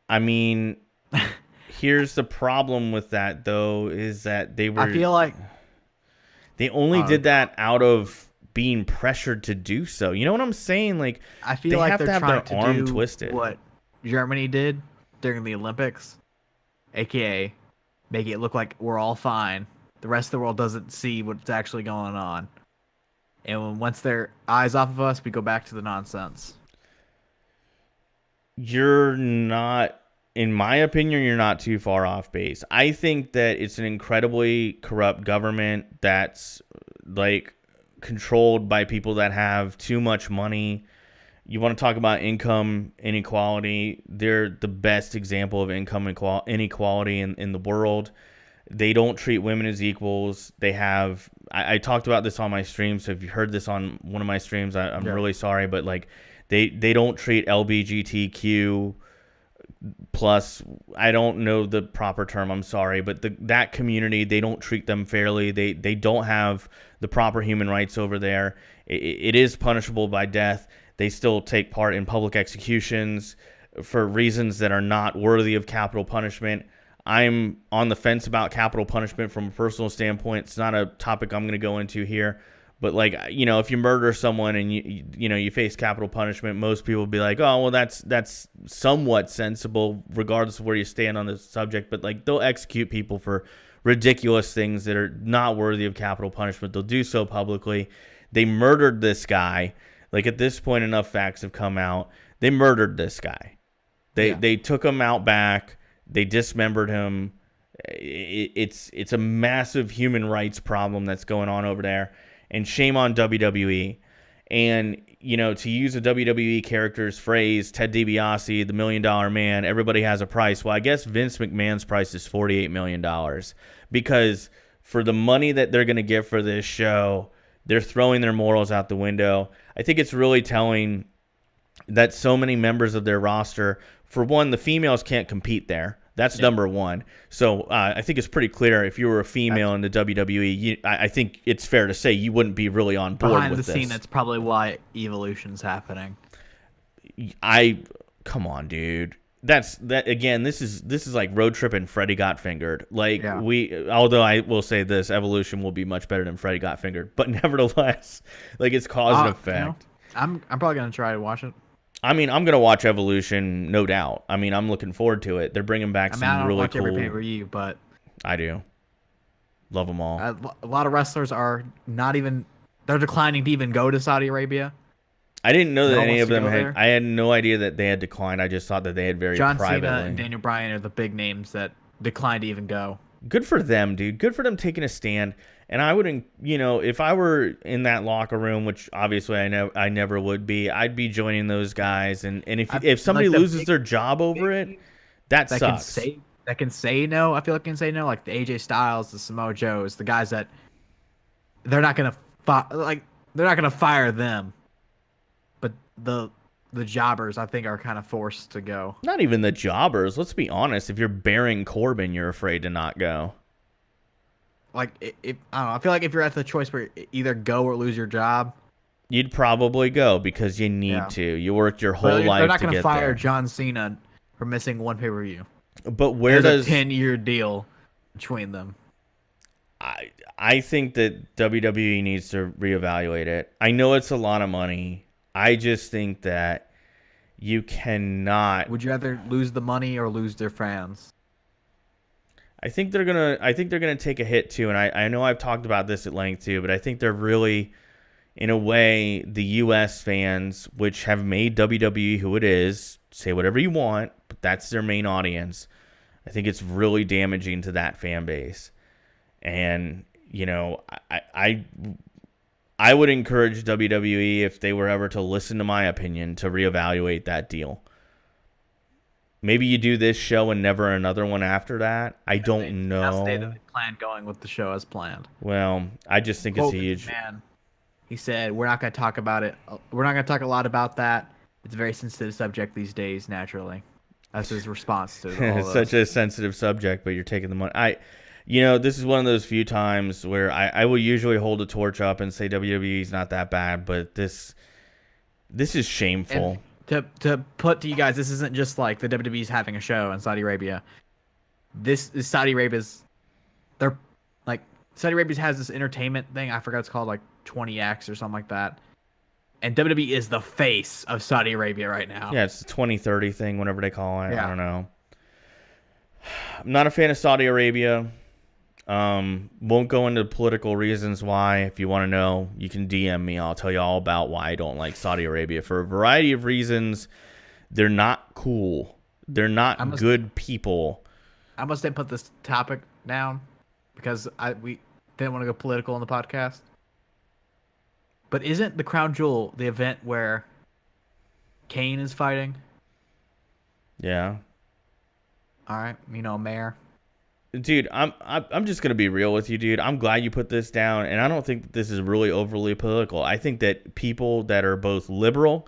I mean, here's the problem with that, though, is that I feel like they only did that out of being pressured to do so. You know what I'm saying? Like, I feel they like have they're to have trying their to arm do twisted. what Germany did during the Olympics, aka make it look like we're all fine. The rest of the world doesn't see what's actually going on. And once their eyes off of us, we go back to the nonsense. You're not, in my opinion, you're not too far off base. I think that it's an incredibly corrupt government that's like controlled by people that have too much money. You want to talk about income inequality? They're the best example of income inequality in the world. They don't treat women as equals. They have, I talked about this on my stream, so if you heard this on one of my streams, I'm really sorry, but like they don't treat LGBTQ plus, I don't know the proper term, I'm sorry, but that community, they don't treat them fairly. They don't have the proper human rights over there. It is punishable by death. They still take part in public executions for reasons that are not worthy of capital punishment. I'm on the fence about capital punishment from a personal standpoint. It's not a topic I'm going to go into here. But, like, if you murder someone and you face capital punishment, most people will be like, oh, well, that's somewhat sensible regardless of where you stand on the subject. But, like, they'll execute people for ridiculous things that are not worthy of capital punishment. They'll do so publicly. They murdered this guy. Like, at this point, enough facts have come out. They murdered this guy. They took him out back. They dismembered him. It's a massive human rights problem that's going on over there. And shame on WWE. And, to use a WWE character's phrase, Ted DiBiase, the $1 Million Man, everybody has a price. Well, I guess Vince McMahon's price is $48 million. Because for the money that they're going to get for this show, they're throwing their morals out the window. I think it's really telling that so many members of their roster, for one, the females can't compete there. That's number one. So I think it's pretty clear if you were a female in the WWE, I think it's fair to say you wouldn't be really on board behind with the this. scene. That's probably why Evolution's happening. Come on, dude. That again. This is like road trip and Freddie Got Fingered. Like although I will say this, Evolution will be much better than Freddie Got Fingered, but nevertheless, like it's cause and effect. I'm probably gonna try to watch it. I mean, I'm gonna watch Evolution, no doubt. I mean, I'm looking forward to it. They're bringing back some really cool. I don't watch every pay-per-view, but I do. Love them all. A lot of wrestlers are not even. They're declining to even go to Saudi Arabia. I didn't know that any of them had. I had no idea that they had declined. I just thought that they had very John privately. Cena and Daniel Bryan are the big names that declined to even go. Good for them, dude. Good for them taking a stand. And I would, if I were in that locker room, which obviously I never would be, I'd be joining those guys. And if somebody loses their job over it, that sucks. That can say no. I feel like can say no, like the AJ Styles, the Samoa Joes, the guys that they're not gonna fire them, but the jobbers I think are kind of forced to go. Not even the jobbers. Let's be honest. If you're Baron Corbin, you're afraid to not go. Like, I don't know. I feel like if you're at the choice where either go or lose your job, you'd probably go because you need to. You worked your whole life to get there. They're not going to fire John Cena for missing one pay-per-view. But where There's a 10-year deal between them. I think that WWE needs to reevaluate it. I know it's a lot of money. I just think that you cannot. Would you rather lose the money or lose their fans? I think they're gonna take a hit too, and I know I've talked about this at length too, but I think they're really, in a way, the U.S. fans, which have made WWE who it is. Say whatever you want, but that's their main audience. I think it's really damaging to that fan base, and I would encourage WWE, if they were ever to listen to my opinion, to reevaluate that deal. Maybe you do this show and never another one after that. I don't know. I'll stay the plan going with the show as planned. Well, I just think it's huge. Man, he said we're not going to talk about it. We're not going to talk a lot about that. It's a very sensitive subject these days. Naturally, that's his response to all it's such a sensitive subject, but you're taking the money. This is one of those few times where I will usually hold a torch up and say WWE's not that bad, but this is shameful. And to put to you guys, this isn't just like the WWE's having a show in Saudi Arabia. This is Saudi Arabia's. They're like Saudi Arabia has this entertainment thing. I forgot it's called like 20X or something like that. And WWE is the face of Saudi Arabia right now. Yeah, it's the 2030 thing, whatever they call it. Yeah. I don't know. I'm not a fan of Saudi Arabia. Won't go into political reasons why. If you want to know, you can DM me. I'll tell you all about why I don't like Saudi Arabia for a variety of reasons. They're not cool. They're not good people. I must have put this topic down because we didn't want to go political on the podcast. But isn't the Crown Jewel the event where Kane is fighting? Yeah. All right, mayor. Dude, I'm just gonna be real with you, dude. I'm glad you put this down, and I don't think that this is really overly political. I think that people that are both liberal,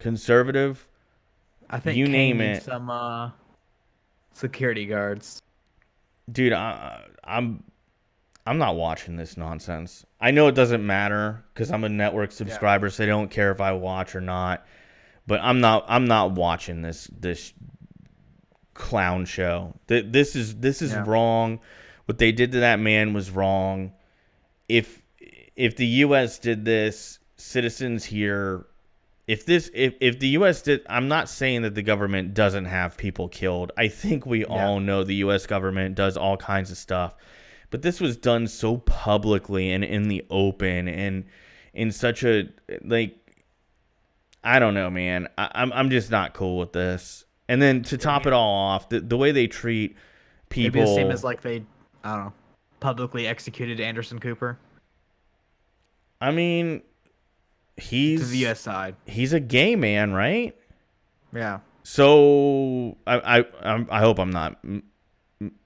conservative, I think you Kane name needs it, some security guards. Dude, I'm not watching this nonsense. I know it doesn't matter because I'm a network subscriber, so they don't care if I watch or not. But I'm not watching this clown show. This is wrong. What they did to that man was wrong. If the U.S. did this, citizens here, if the U.S. did, I'm not saying that the government doesn't have people killed. I think we all know the U.S. government does all kinds of stuff. But this was done so publicly and in the open and in such a, like, I don't know, man. I'm just not cool with this. And then to top it all off, the way they treat people. Maybe the same as like they, I don't know, publicly executed Anderson Cooper. I mean, he's to the U.S. side. He's a gay man, right? Yeah. So I hope I'm not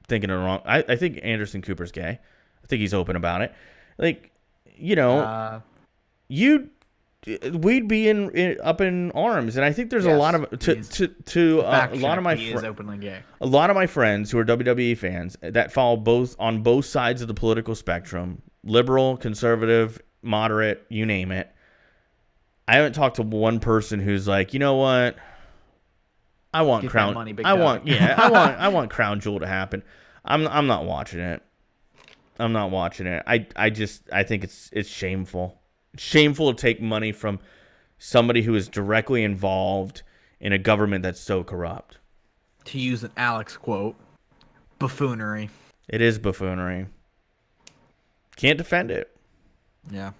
thinking it wrong. I think Anderson Cooper's gay. I think he's open about it. Like, we'd be up in arms, and I think there's a lot of a lot of my he is openly gay. A lot of my friends who are WWE fans that fall on both sides of the political spectrum, liberal, conservative, moderate, you name it. I haven't talked to one person who's like, you know what? I want Crown. I want Crown Jewel to happen. I'm not watching it. I'm not watching it. I think it's shameful. It's shameful to take money from somebody who is directly involved in a government that's so corrupt. To use an Alex quote, buffoonery. It is buffoonery. Can't defend it. Yeah.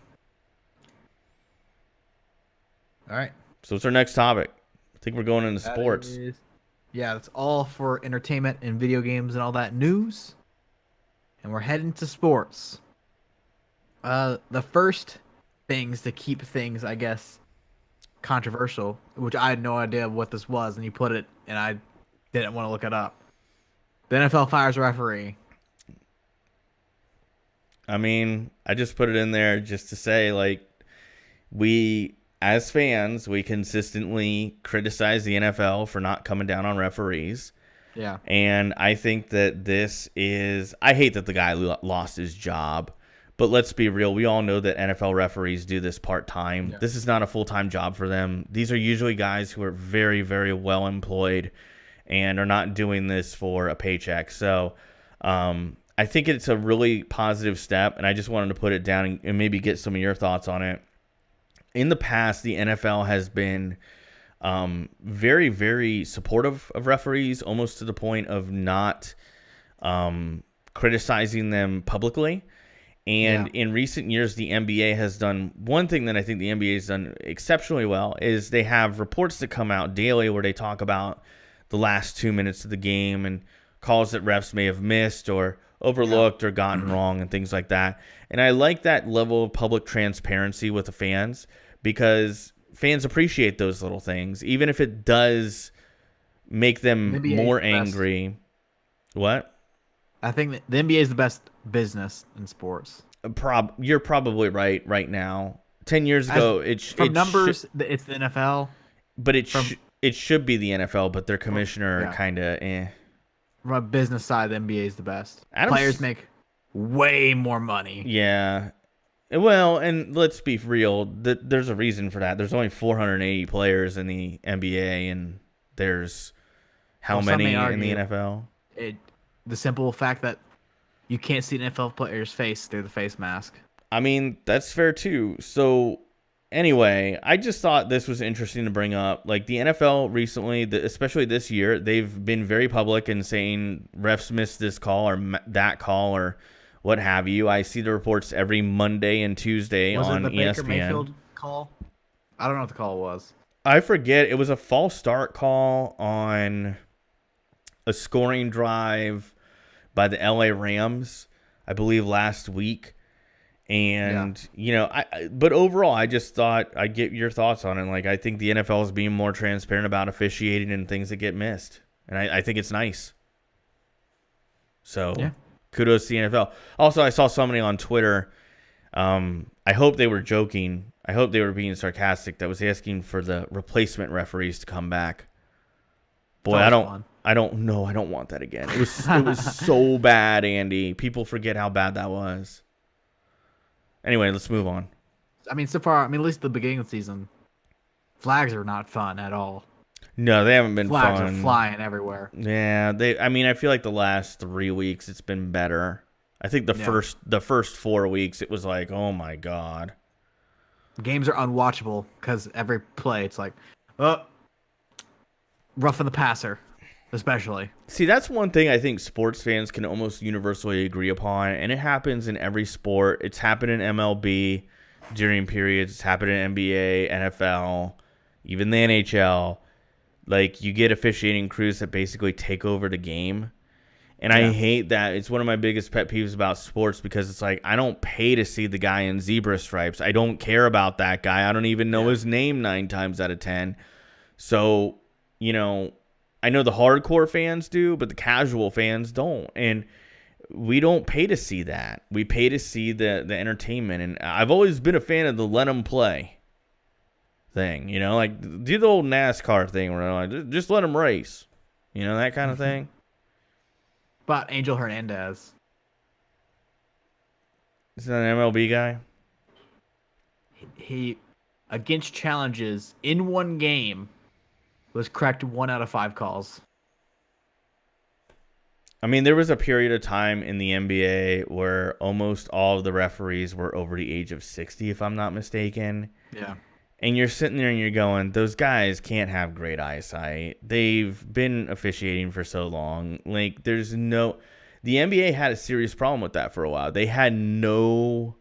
All right. So what's our next topic? I think we're going into sports. That's all for entertainment and video games and all that news. And we're heading to sports. The first things to keep things, I guess, controversial, which I had no idea what this was, and you put it, and I didn't want to look it up. The NFL fires a referee. I mean, I just put it in there just to say, like, we, as fans, we consistently criticize the NFL for not coming down on referees. Yeah. And I think that this is, I hate that the guy lost his job, but let's be real. We all know that NFL referees do this part-time. Yeah. This is not a full-time job for them. These are usually guys who are very, very well employed and are not doing this for a paycheck. So I think it's a really positive step, and I just wanted to put it down and maybe get some of your thoughts on it. In the past, the NFL has been very, very supportive of referees, almost to the point of not criticizing them publicly. And in recent years, the NBA has done one thing that I think the NBA has done exceptionally well is they have reports that come out daily where they talk about the last 2 minutes of the game and calls that refs may have missed or overlooked or gotten wrong and things like that. And I like that level of public transparency with the fans because fans appreciate those little things, even if it does make them more angry. What? I think that the NBA is the best business in sports. You're probably right now. 10 years ago, it's the NFL. But it should be the NFL, but their commissioner kind of From a business side, the NBA is the best. Players make way more money. Yeah. Well, and let's be real. There's a reason for that. There's only 480 players in the NBA, and there's how many in the NFL? The simple fact that you can't see an NFL player's face through the face mask. I mean, that's fair too. So anyway, I just thought this was interesting to bring up. Like the NFL recently, especially this year, they've been very public in saying refs missed this call or that call or what have you. I see the reports every Monday and Tuesday on ESPN. Was it the Baker Mayfield call? I don't know what the call was. I forget. It was a false start call on a scoring drive by the LA Rams, I believe last week. And, but overall, I just thought I'd get your thoughts on it. Like, I think the NFL is being more transparent about officiating and things that get missed. And I think it's nice. So, kudos to the NFL. Also, I saw somebody on Twitter. I hope they were joking. I hope they were being sarcastic. That was asking for the replacement referees to come back. Boy, I don't know. I don't want that again. It was so bad, Andy. People forget how bad that was. Anyway, let's move on. I mean, so far, at least the beginning of the season, flags are not fun at all. No, they haven't been fun. Flags are flying everywhere. Yeah, I feel like the last 3 weeks it's been better. I think the first 4 weeks it was like, oh my god. Games are unwatchable because every play it's like, roughing the passer, especially. See, that's one thing I think sports fans can almost universally agree upon, and it happens in every sport. It's happened in MLB during periods. It's happened in NBA, NFL, even the NHL. Like, you get officiating crews that basically take over the game, and I hate that. It's one of my biggest pet peeves about sports because it's like, I don't pay to see the guy in zebra stripes. I don't care about that guy. I don't even know his name 9 times out of 10. So, I know the hardcore fans do, but the casual fans don't. And we don't pay to see that. We pay to see the entertainment. And I've always been a fan of the let them play thing. Like do the old NASCAR thing where like, just let them race. That kind of thing. But Angel Hernandez. Is that an MLB guy? He, against challenges in one game, was correct 1 out of 5 calls. There was a period of time in the NBA where almost all of the referees were over the age of 60, if I'm not mistaken. Yeah. And you're sitting there and you're going, those guys can't have great eyesight. They've been officiating for so long. Like, the NBA had a serious problem with that for a while. They had no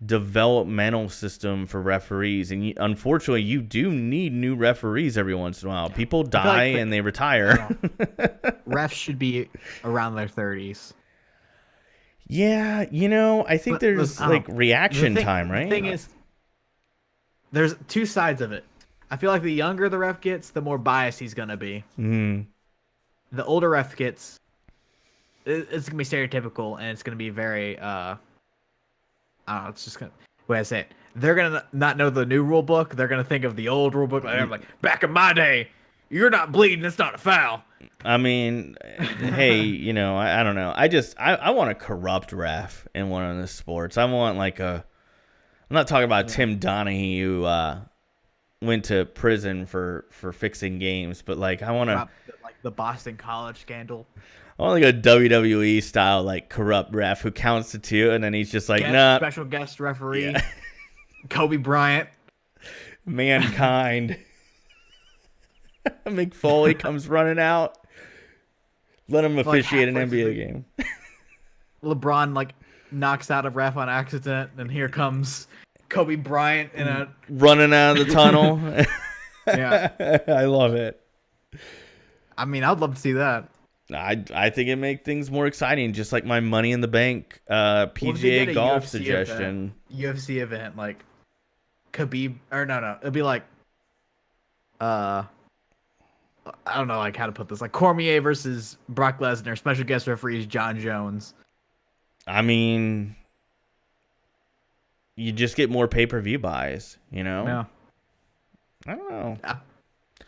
developmental system for referees, and unfortunately you do need new referees every once in a while. People die and they retire. Refs should be around their 30s. I think there's reaction time, right? The thing is, there's 2 sides of it. I feel like the younger the ref gets, the more biased he's gonna be. The older ref gets, it's gonna be stereotypical, and it's gonna be very I don't know, it's just gonna, the way I say it. They're gonna not know the new rule book. They're gonna think of the old rule book. Like back in my day, you're not bleeding. It's not a foul. Hey, I don't know. I want a corrupt ref in one of the sports. I want I'm not talking about Tim Donahue who went to prison for fixing games, but I want to the Boston College scandal. I want like a WWE style like corrupt ref who counts to 2 and then he's just like, nah. Special guest referee, Yeah. Kobe Bryant. Mankind. Mick Foley comes running out. Let him officiate an NBA game. LeBron like knocks out a ref on accident, and here comes Kobe Bryant in a running out of the tunnel. Yeah, I love it. I mean, I'd love to see that. I think it make things more exciting, just like my Money in the Bank PGA golf UFC suggestion. UFC event like Khabib, or no, it'd be like I don't know like how to put this, like Cormier versus Brock Lesnar, special guest referees John Jones. I mean, you just get more pay-per-view buys, you know? Yeah. I don't know.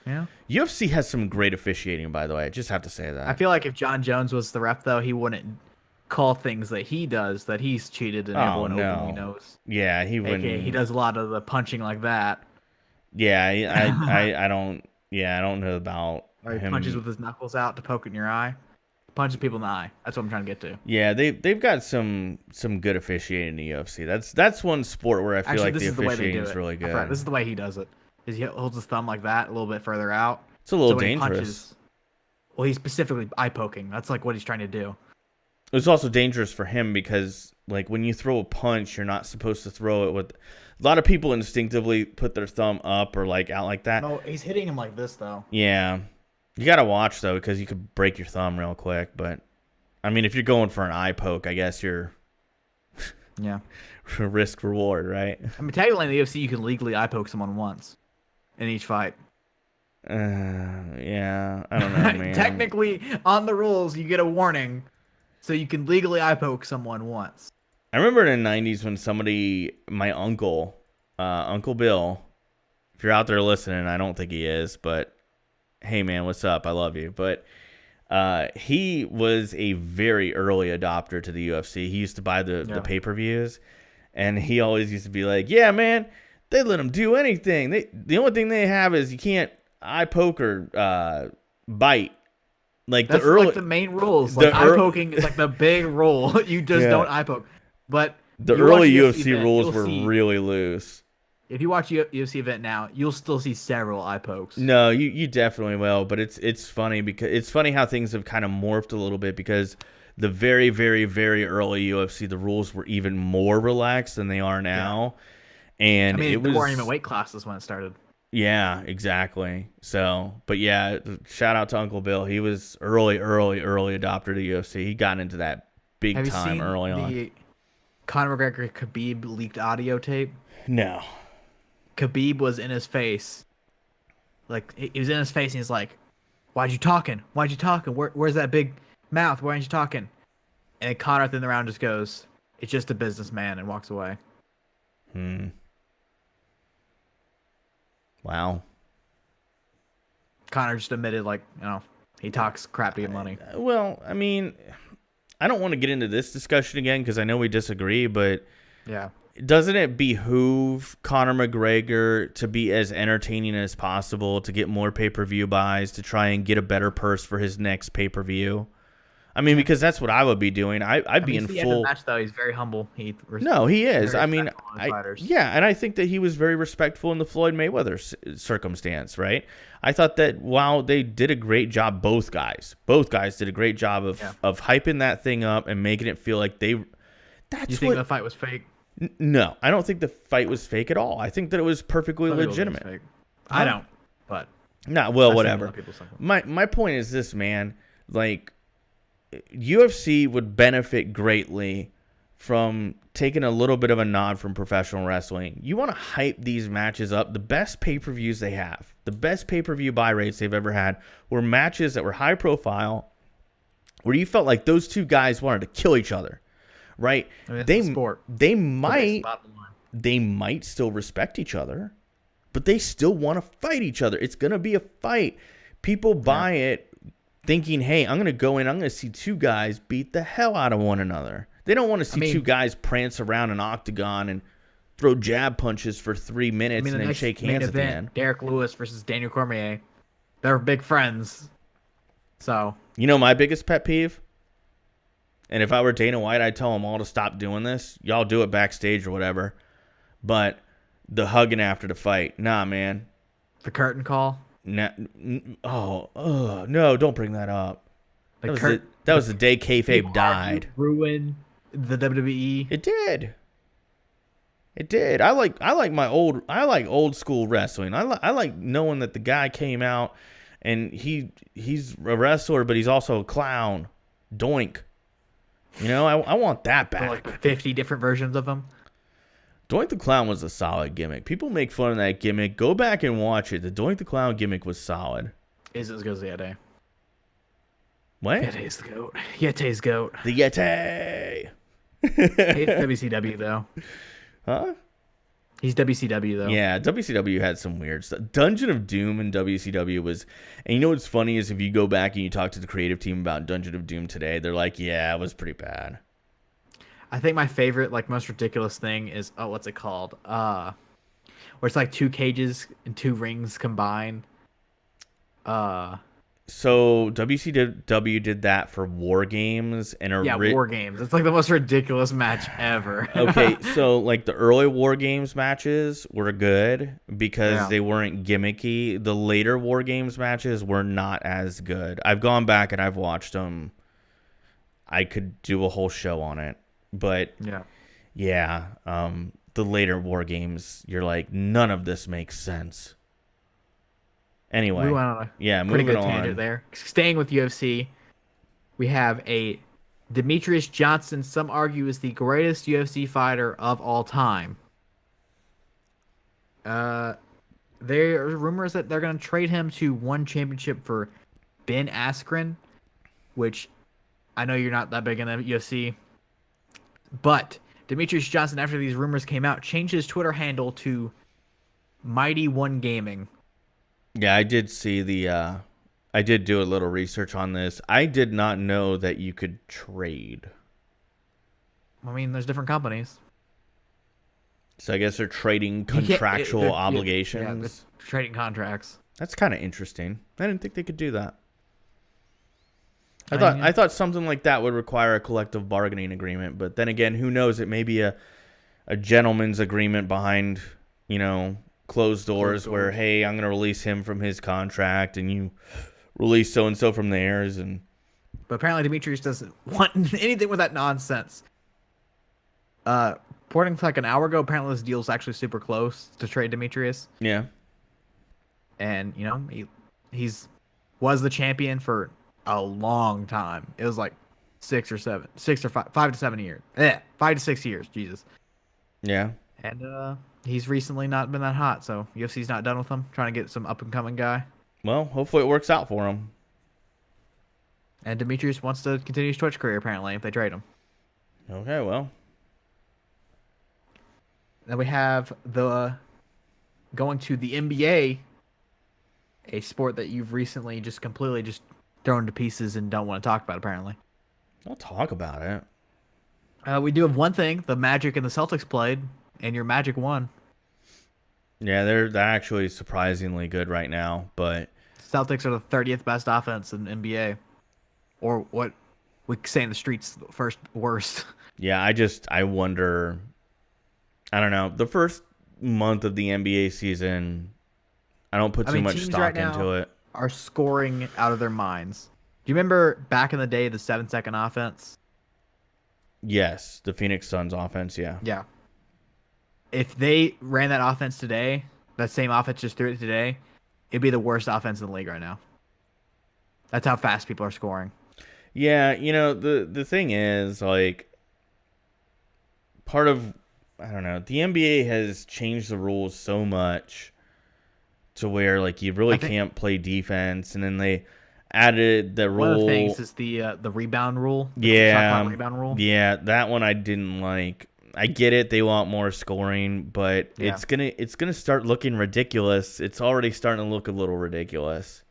Yeah. UFC has some great officiating, by the way. I just have to say that. I feel like if John Jones was the ref, though, he wouldn't call things that he does that he's cheated and everyone openly knows. Yeah, he wouldn't. AKA, he does a lot of the punching like that. Yeah, I don't. Yeah, I don't know about Or he him. punches with his knuckles out to poke in your eye. Punches people in the eye. That's what I'm trying to get to. Yeah, they've got some good officiating in the UFC. That's one sport where I feel like the officiating is really good. This is the way he does it. Is he holds his thumb like that, a little bit further out. It's a little when dangerous. He punches, well, he's specifically eye poking. That's like what he's trying to do. It's also dangerous for him because like when you throw a punch, you're not supposed to throw it with. A lot of people instinctively put their thumb up or like out like that. No, he's hitting him like this though. Yeah. You got to watch, though, because you could break your thumb real quick. But, I mean, if you're going for an eye poke, I guess you're risk reward, right? I mean, technically in the UFC, you can legally eye poke someone once in each fight. Yeah, I don't know, man. Technically, on the rules, you get a warning, so you can legally eye poke someone once. I remember in the 90s when somebody, my uncle, Uncle Bill, if you're out there listening, I don't think he is, but hey, man, what's up? I love you. But he was a very early adopter to the UFC. He used to buy the pay-per-views, and he always used to be like, yeah, man, they let him do anything. The only thing they have is you can't eye poke or bite. Like that's like the main rules. Like eye poking is like the big rule. You just don't eye poke. But the early UFC rules were really loose. If you watch UFC event now, you'll still see several eye pokes. No, you definitely will. But it's funny because it's funny how things have kind of morphed a little bit because the very, very, very early UFC, the rules were even more relaxed than they are now. Yeah. And I mean, there weren't even weight classes when it started. Yeah, exactly. So, but yeah, shout out to Uncle Bill. He was early adopter to UFC. He got into that big time early on. Have you seen the Conor McGregor Khabib leaked audio tape? No. Khabib was in his face. Like, he was in his face, and he's like, why'd you talking? Why'd you talking? Where's that big mouth? Why aren't you talking? And Conor at the end of the round just goes, it's just a businessman, and walks away. Wow. Conor just admitted, like, he talks crap to get money. Well, I mean, I don't want to get into this discussion again because I know we disagree, but yeah, doesn't it behoove Conor McGregor to be as entertaining as possible, to get more pay-per-view buys, to try and get a better purse for his next pay-per-view? I mean, because that's what I would be doing. I'd be in full. At the match, though, he's very humble. He is. I mean, and I think that he was very respectful in the Floyd Mayweather circumstance, right? I thought that while they did a great job, both guys did a great job of hyping that thing up and making it feel like they. You think the fight was fake? No, I don't think the fight was fake at all. I think that it was perfectly legitimate. I don't, but whatever. My point is this, man. Like, UFC would benefit greatly from taking a little bit of a nod from professional wrestling. You want to hype these matches up. The best pay-per-views they have, the best pay-per-view buy rates they've ever had were matches that were high profile, where you felt like those two guys wanted to kill each other, right? I mean, they might still respect each other, but they still want to fight each other. It's going to be a fight. People buy it thinking, hey, I'm going to go in, I'm going to see two guys beat the hell out of one another. They don't want to see two guys prance around an octagon and throw jab punches for 3 minutes and then shake hands at the end. Derek Lewis versus Daniel Cormier. They're big friends. So You know my biggest pet peeve? And if I were Dana White, I'd tell them all to stop doing this. Y'all do it backstage or whatever. But the hugging after the fight. Nah, man. The curtain call. Nah, no, don't bring that up. That was the day kayfabe died. Ruin the WWE. It did. It did. I like old school wrestling. I like knowing that the guy came out and he's a wrestler, but he's also a clown. Doink. You know, I want that back. Like 50 different versions of him. Doink the Clown was a solid gimmick. People make fun of that gimmick. Go back and watch it. The Doink the Clown gimmick was solid. Is as good as the Yeti. What? Yeti's the goat. Yeti's goat. The Yeti. He's WCW though. Huh? He's WCW though. Yeah, WCW had some weird stuff. Dungeon of Doom in WCW was, and you know what's funny is if you go back and you talk to the creative team about Dungeon of Doom today, they're like, yeah, it was pretty bad. I think my favorite, like most ridiculous thing is what's it called? Where it's like 2 cages and 2 rings combined. So WCW did that for War Games and War Games. It's like the most ridiculous match ever. Okay, so like the early War Games matches were good because they weren't gimmicky. The later War Games matches were not as good. I've gone back and I've watched them. I could do a whole show on it, but the later War Games, you're like, none of this makes sense. Anyway, we went on a moving good on. tangent there. Staying with UFC, we have a Demetrious Johnson. Some argue is the greatest UFC fighter of all time. There are rumors that they're going to trade him to one championship for Ben Askren, which I know you're not that big in the UFC, but Demetrious Johnson, after these rumors came out, changed his Twitter handle to Mighty One Gaming. Yeah, I did see I did do a little research on this. I did not know that you could trade. I mean, there's different companies. So I guess they're trading contractual obligations. Yeah, trading contracts. That's kind of interesting. I didn't think they could do that. I thought something like that would require a collective bargaining agreement, but then again, who knows? It may be a gentleman's agreement behind, closed doors where, hey, I'm going to release him from his contract and you release so-and-so from theirs. But apparently Demetrious doesn't want anything with that nonsense. Reporting like an hour ago, apparently this deal's actually super close to trade Demetrious. Yeah. And, he was the champion for a long time. It was like 5 to 7 years. 5 to 6 years, Jesus. Yeah. And he's recently not been that hot, so UFC's not done with him. Trying to get some up-and-coming guy. Well, hopefully it works out for him. And Demetrious wants to continue his Twitch career, apparently, if they trade him. Okay, well. Then we have going to the NBA, a sport that you've recently just completely just thrown to pieces and don't want to talk about, apparently. I'll talk about it. We do have one thing. The Magic and the Celtics played, and your Magic won. Yeah, they're actually surprisingly good right now, but Celtics are the 30th best offense in the NBA. Or what we say in the streets, first worst. Yeah, I wonder. I don't know. The first month of the NBA season, I don't put too much stock into it. Are scoring out of their minds. Do you remember back in the day the 7-second offense? Yes, the Phoenix Suns offense, yeah. Yeah. If they ran that offense today, that same offense just threw it today, it'd be the worst offense in the league right now. That's how fast people are scoring. Yeah, the thing is, like, part of, I don't know, the NBA has changed the rules so much to where, like, you really can't play defense, and then they added the rule. One of the things is the rebound rule. Rebound rule. Yeah, that one I didn't like. I get it; they want more scoring, but it's gonna start looking ridiculous. It's already starting to look a little ridiculous.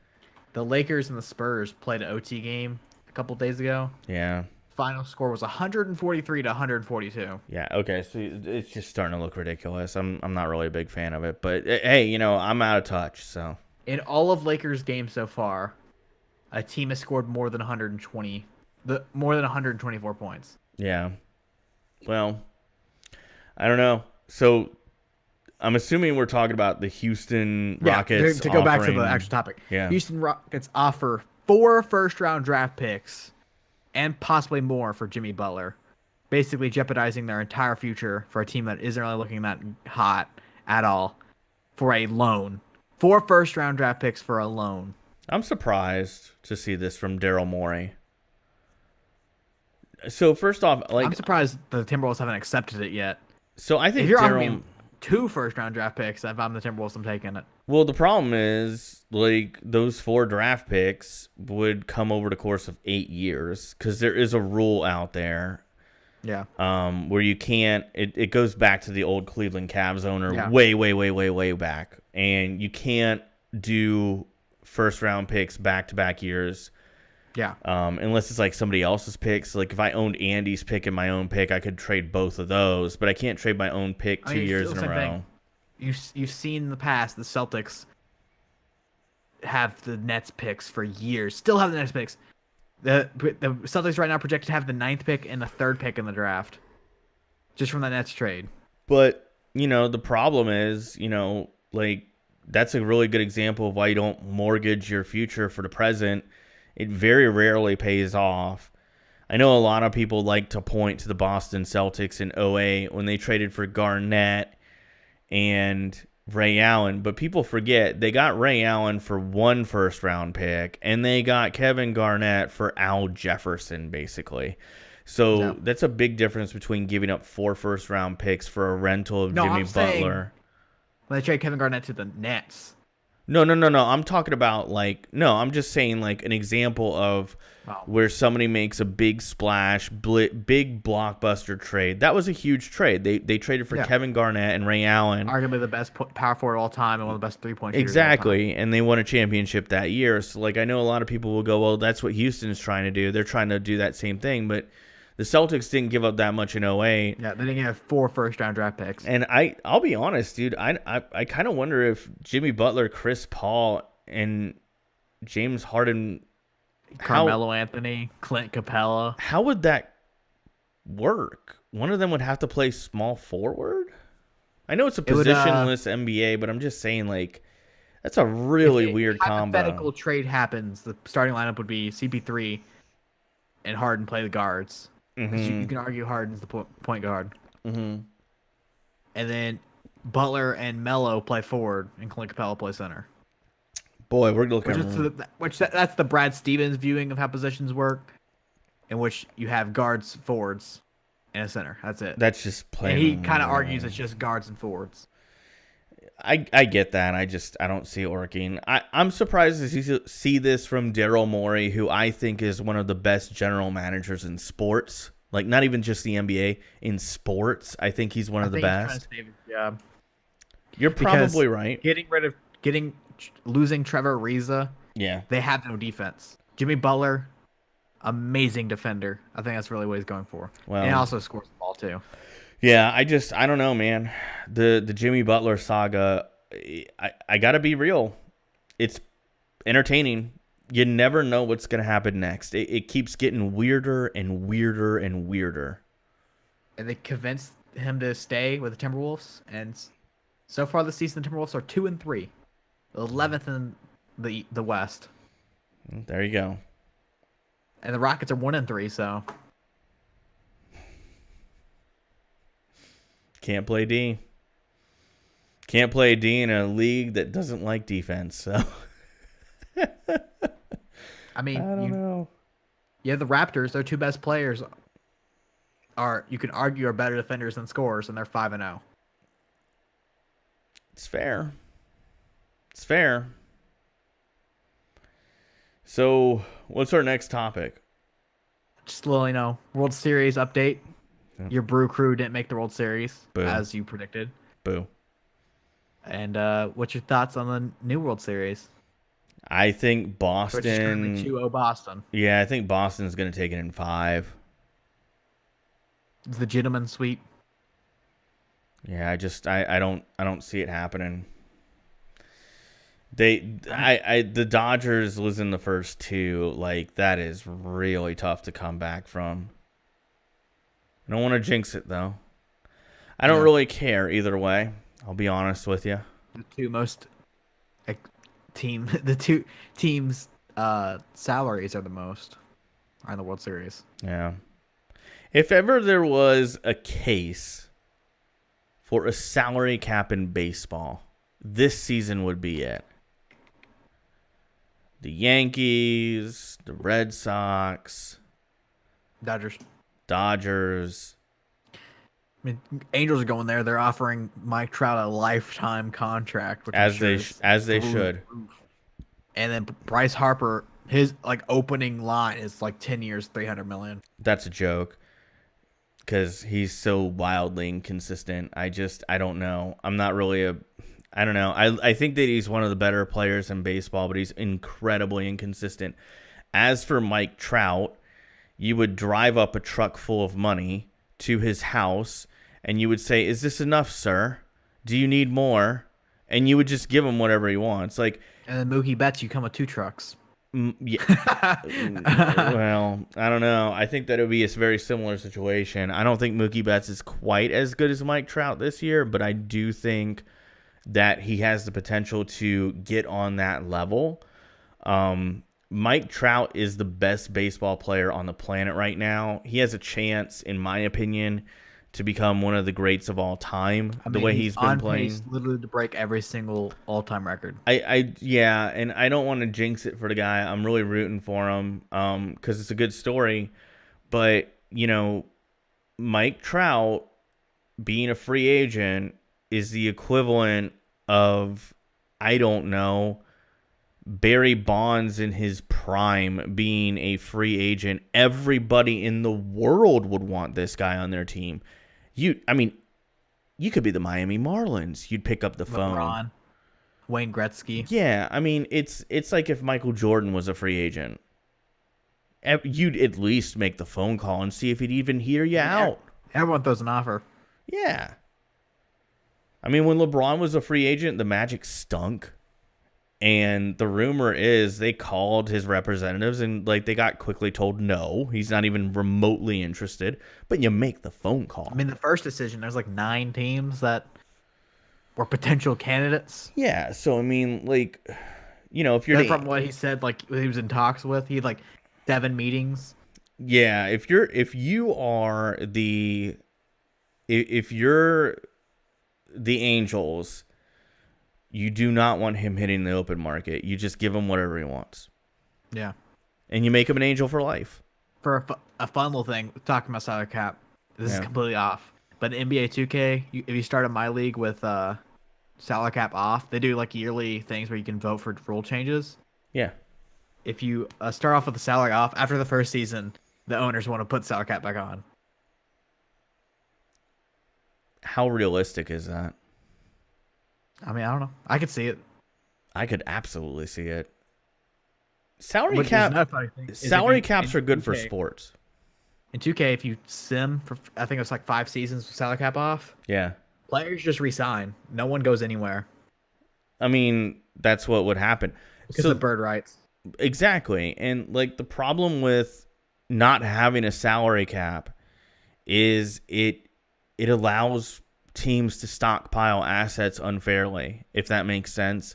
The Lakers and the Spurs played an OT game a couple days ago. Yeah. Final score was 143 to 142. Yeah, okay, so it's just starting to look ridiculous. I'm not really a big fan of it, but hey, I'm out of touch, so. In all of Lakers games so far, a team has scored more than 124 points. Yeah. Well, I don't know. So I'm assuming we're talking about the Houston Rockets to go back to the offering. actual topic. Yeah. Houston Rockets offer 4 first-round draft picks and possibly more for Jimmy Butler, basically jeopardizing their entire future for a team that isn't really looking that hot at all for a loan. 4 first-round draft picks for a loan. I'm surprised to see this from Daryl Morey. So first off, I'm surprised the Timberwolves haven't accepted it yet. So I think if you're offering me 2 first-round draft picks, if I'm the Timberwolves, I'm taking it. Well, the problem is, like, those 4 draft picks would come over the course of 8 years because there is a rule out there. Yeah. Where you can't. It goes back to the old Cleveland Cavs owner way back, and you can't do first-round picks back-to-back years. Yeah. Unless it's like somebody else's picks. Like if I owned Andy's pick and my own pick, I could trade both of those, but I can't trade my own pick 2 years in a row. You've seen in the past the Celtics have the Nets picks for years. Still have the Nets picks. The Celtics right now projected to have the 9th pick and the 3rd pick in the draft, just from that Nets trade. But the problem is, like that's a really good example of why you don't mortgage your future for the present. It very rarely pays off. I know a lot of people like to point to the Boston Celtics in 2008 when they traded for Garnett and Ray Allen, but people forget they got Ray Allen for 1 first-round pick, and they got Kevin Garnett for Al Jefferson, basically. So that's a big difference between giving up 4 first-round picks for a rental of Jimmy Butler. When they trade Kevin Garnett to the Nets. No. I'm talking about I'm just saying like an example of where somebody makes a big splash, big blockbuster trade. That was a huge trade. They traded for Kevin Garnett and Ray Allen. Arguably the best power forward of all time and one of the best 3-point shooters Exactly. And they won a championship that year. So I know a lot of people will go, well, that's what Houston's trying to do. They're trying to do that same thing, but the Celtics didn't give up that much in 2008. Yeah, they didn't have 4 first-round draft picks. And I'll be honest, dude. I kind of wonder if Jimmy Butler, Chris Paul, and James Harden, Carmelo Anthony, Clint Capella. How would that work? One of them would have to play small forward? I know it's a positionless NBA, but I'm just saying, that's a really weird combo. Hypothetical trade happens, the starting lineup would be CP3 and Harden play the guards. Because you can argue Harden's the point guard. Mm-hmm. And then Butler and Melo play forward, and Clint Capella play center. Boy, we're looking that's the Brad Stevens viewing of how positions work, in which you have guards, forwards, and a center. That's it. That's just plain. And he kind of argues it's just guards and forwards. I get that. I don't see it working. I'm surprised to see this from Daryl Morey, who I think is one of the best general managers in sports. Like, not even just the NBA, in sports. I think he's one of the best. Yeah. You're probably right. Losing Trevor Ariza. Yeah. They have no defense. Jimmy Butler, amazing defender. I think that's really what he's going for. Well, and he also scores the ball too. Yeah, I don't know, man. The Jimmy Butler saga, I gotta be real. It's entertaining. You never know what's gonna happen next. It keeps getting weirder and weirder and weirder. And they convinced him to stay with the Timberwolves, and so far this season the Timberwolves are 2-3, 11th in the West. There you go. And the Rockets are 1-3, so. Can't play D. Can't play D in a league that doesn't like defense. So, I mean, I don't know. Yeah, the Raptors, their 2 best players you can argue, are better defenders than scorers, and they're 5-0. It's fair. It's fair. So, what's our next topic? Just a little, World Series update. Yeah. Your Brew Crew didn't make the World Series, Boo. as you predicted. Boo. And what's your thoughts on the new World Series? I think Boston. Which is currently 2-0 Boston. Yeah, I think Boston's going to take it in 5. The gentleman sweep. Yeah, I don't see it happening. The Dodgers losing the first two, like, that is really tough to come back from. I don't want to jinx it, though. I don't really care either way. I'll be honest with you. The two most the two teams' salaries are the most are in the World Series. Yeah. If ever there was a case for a salary cap in baseball, this season would be it. The Yankees, the Red Sox, Dodgers. I mean, Angels are going there. They're offering Mike Trout a lifetime contract, which as they should. And then Bryce Harper, his opening line is 10 years, $300 million. That's a joke because he's so wildly inconsistent. I don't know. I'm not really I don't know. I think that he's one of the better players in baseball, but he's incredibly inconsistent. As for Mike Trout, you would drive up a truck full of money to his house, and you would say, "Is this enough, sir? Do you need more?" And you would just give him whatever he wants. And then Mookie Betts, you come with 2 trucks. Yeah. Well, I don't know. I think that it would be a very similar situation. I don't think Mookie Betts is quite as good as Mike Trout this year, but I do think that he has the potential to get on that level. Mike Trout is the best baseball player on the planet right now. He has a chance, in my opinion, to become one of the greats of all time. The way he's been playing, pace, literally to break every single all-time record. Yeah, and I don't want to jinx it for the guy. I'm really rooting for him because it's a good story. But Mike Trout being a free agent is the equivalent of, I don't know, Barry Bonds in his prime being a free agent. Everybody in the world would want this guy on their team. You could be the Miami Marlins. You'd pick up the phone. LeBron, Wayne Gretzky. Yeah, it's like if Michael Jordan was a free agent. You'd at least make the phone call and see if he'd even hear you out. Everyone throws an offer. Yeah. When LeBron was a free agent, the Magic stunk. And the rumor is they called his representatives and they got quickly told no, he's not even remotely interested. But you make the phone call. The first decision, there's 9 teams that were potential candidates. Yeah, so if you're from what he said, he was in talks with, he had 7 meetings. Yeah, if you're the Angels, you do not want him hitting the open market. You just give him whatever he wants. Yeah. And you make him an Angel for life. For a fun little thing, talking about salary cap, this is completely off. But in NBA 2K, if you start in my league with salary cap off, they do yearly things where you can vote for rule changes. Yeah. If you start off with the salary off, after the first season, the owners want to put salary cap back on. How realistic is that? I don't know. I could see it. I could absolutely see it. Salary caps are good for sports. In 2K, if you sim for, I think it's 5 seasons with salary cap off. Yeah. Players just resign. No one goes anywhere. That's what would happen. Because of bird rights. Exactly. And the problem with not having a salary cap is it allows teams to stockpile assets unfairly, if that makes sense.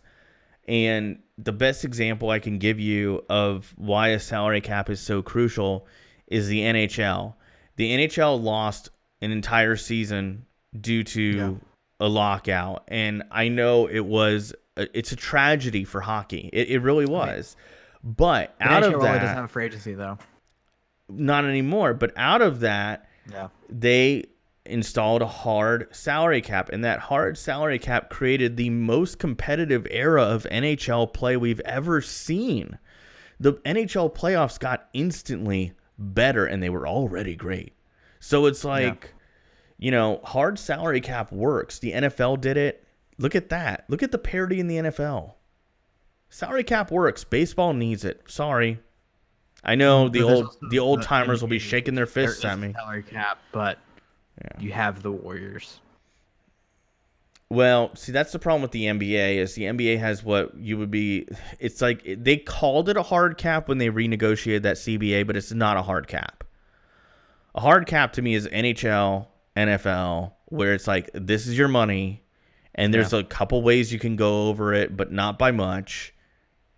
And the best example I can give you of why a salary cap is so crucial is the NHL. The NHL lost an entire season due to a lockout, and I know it's a tragedy for hockey. It really was. But out of that, doesn't have a free agency though. Not anymore. But out of that, they installed a hard salary cap, and that hard salary cap created the most competitive era of NHL play we've ever seen. The NHL playoffs got instantly better, and they were already great. So it's hard salary cap works. The NFL did it. Look at that. Look at the parity in the NFL. Salary cap works. Baseball needs it. Sorry. I know the old timers will be shaking their fists at me. Salary cap, but you have the Warriors. Well, see, that's the problem with the NBA is the NBA has what you would be. It's like they called it a hard cap when they renegotiated that CBA, but it's not a hard cap. A hard cap to me is NHL, NFL, where it's like this is your money, and there's a couple ways you can go over it, but not by much,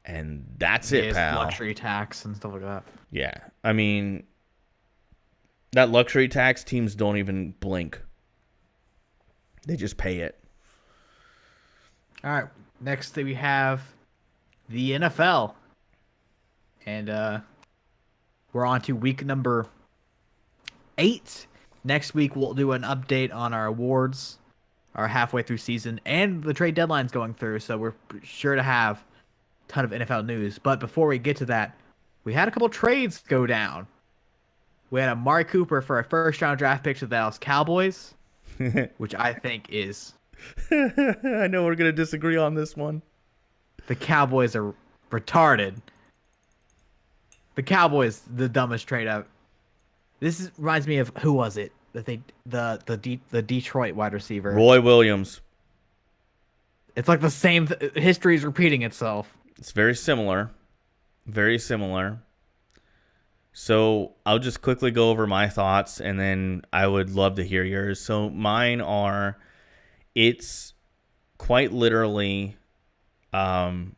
and that's it, pal. Luxury tax and stuff like that. Yeah, I mean, that luxury tax teams don't even blink; they just pay it. All right, next thing we have the NFL. And we're on to week number 8. Next week, we'll do an update on our awards, our halfway through season, and the trade deadline's going through, so we're sure to have a ton of NFL news. But before we get to that, we had a couple trades go down. We had Amari Cooper for a first-round draft pick to the Dallas Cowboys, which I think is... I know we're going to disagree on this one. The Cowboys are retarded. The Cowboys, the dumbest trade ever. Reminds me of who was it that the Detroit wide receiver, Roy Williams. It's like the same. History is repeating itself. It's very similar, very similar. So I'll just quickly go over my thoughts, and then I would love to hear yours. So mine are. It's quite literally the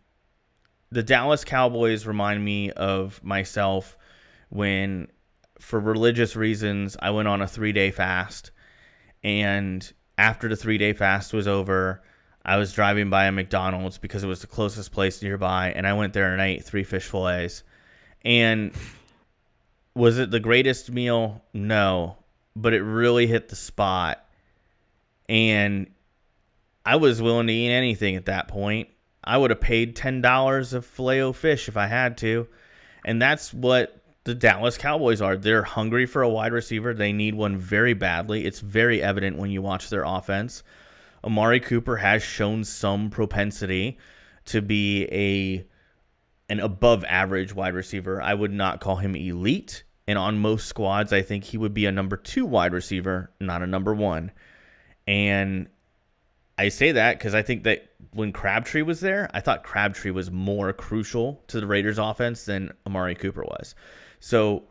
Dallas Cowboys remind me of myself when, for religious reasons, I went on a 3-day fast. And after the 3-day fast was over, I was driving by a McDonald's because it was the closest place nearby. And I went there and I ate 3 fish fillets. And was it the greatest meal? No. But it really hit the spot. And I was willing to eat anything at that point. I would have paid $10 of Filet-O-Fish if I had to. And that's what the Dallas Cowboys are. They're hungry for a wide receiver. They need one very badly. It's very evident when you watch their offense. Amari Cooper has shown some propensity to be an above average wide receiver. I would not call him elite. And on most squads, I think he would be a number 2 wide receiver, not a number 1. And I say that because I think that when Crabtree was there, I thought Crabtree was more crucial to the Raiders' offense than Amari Cooper was. So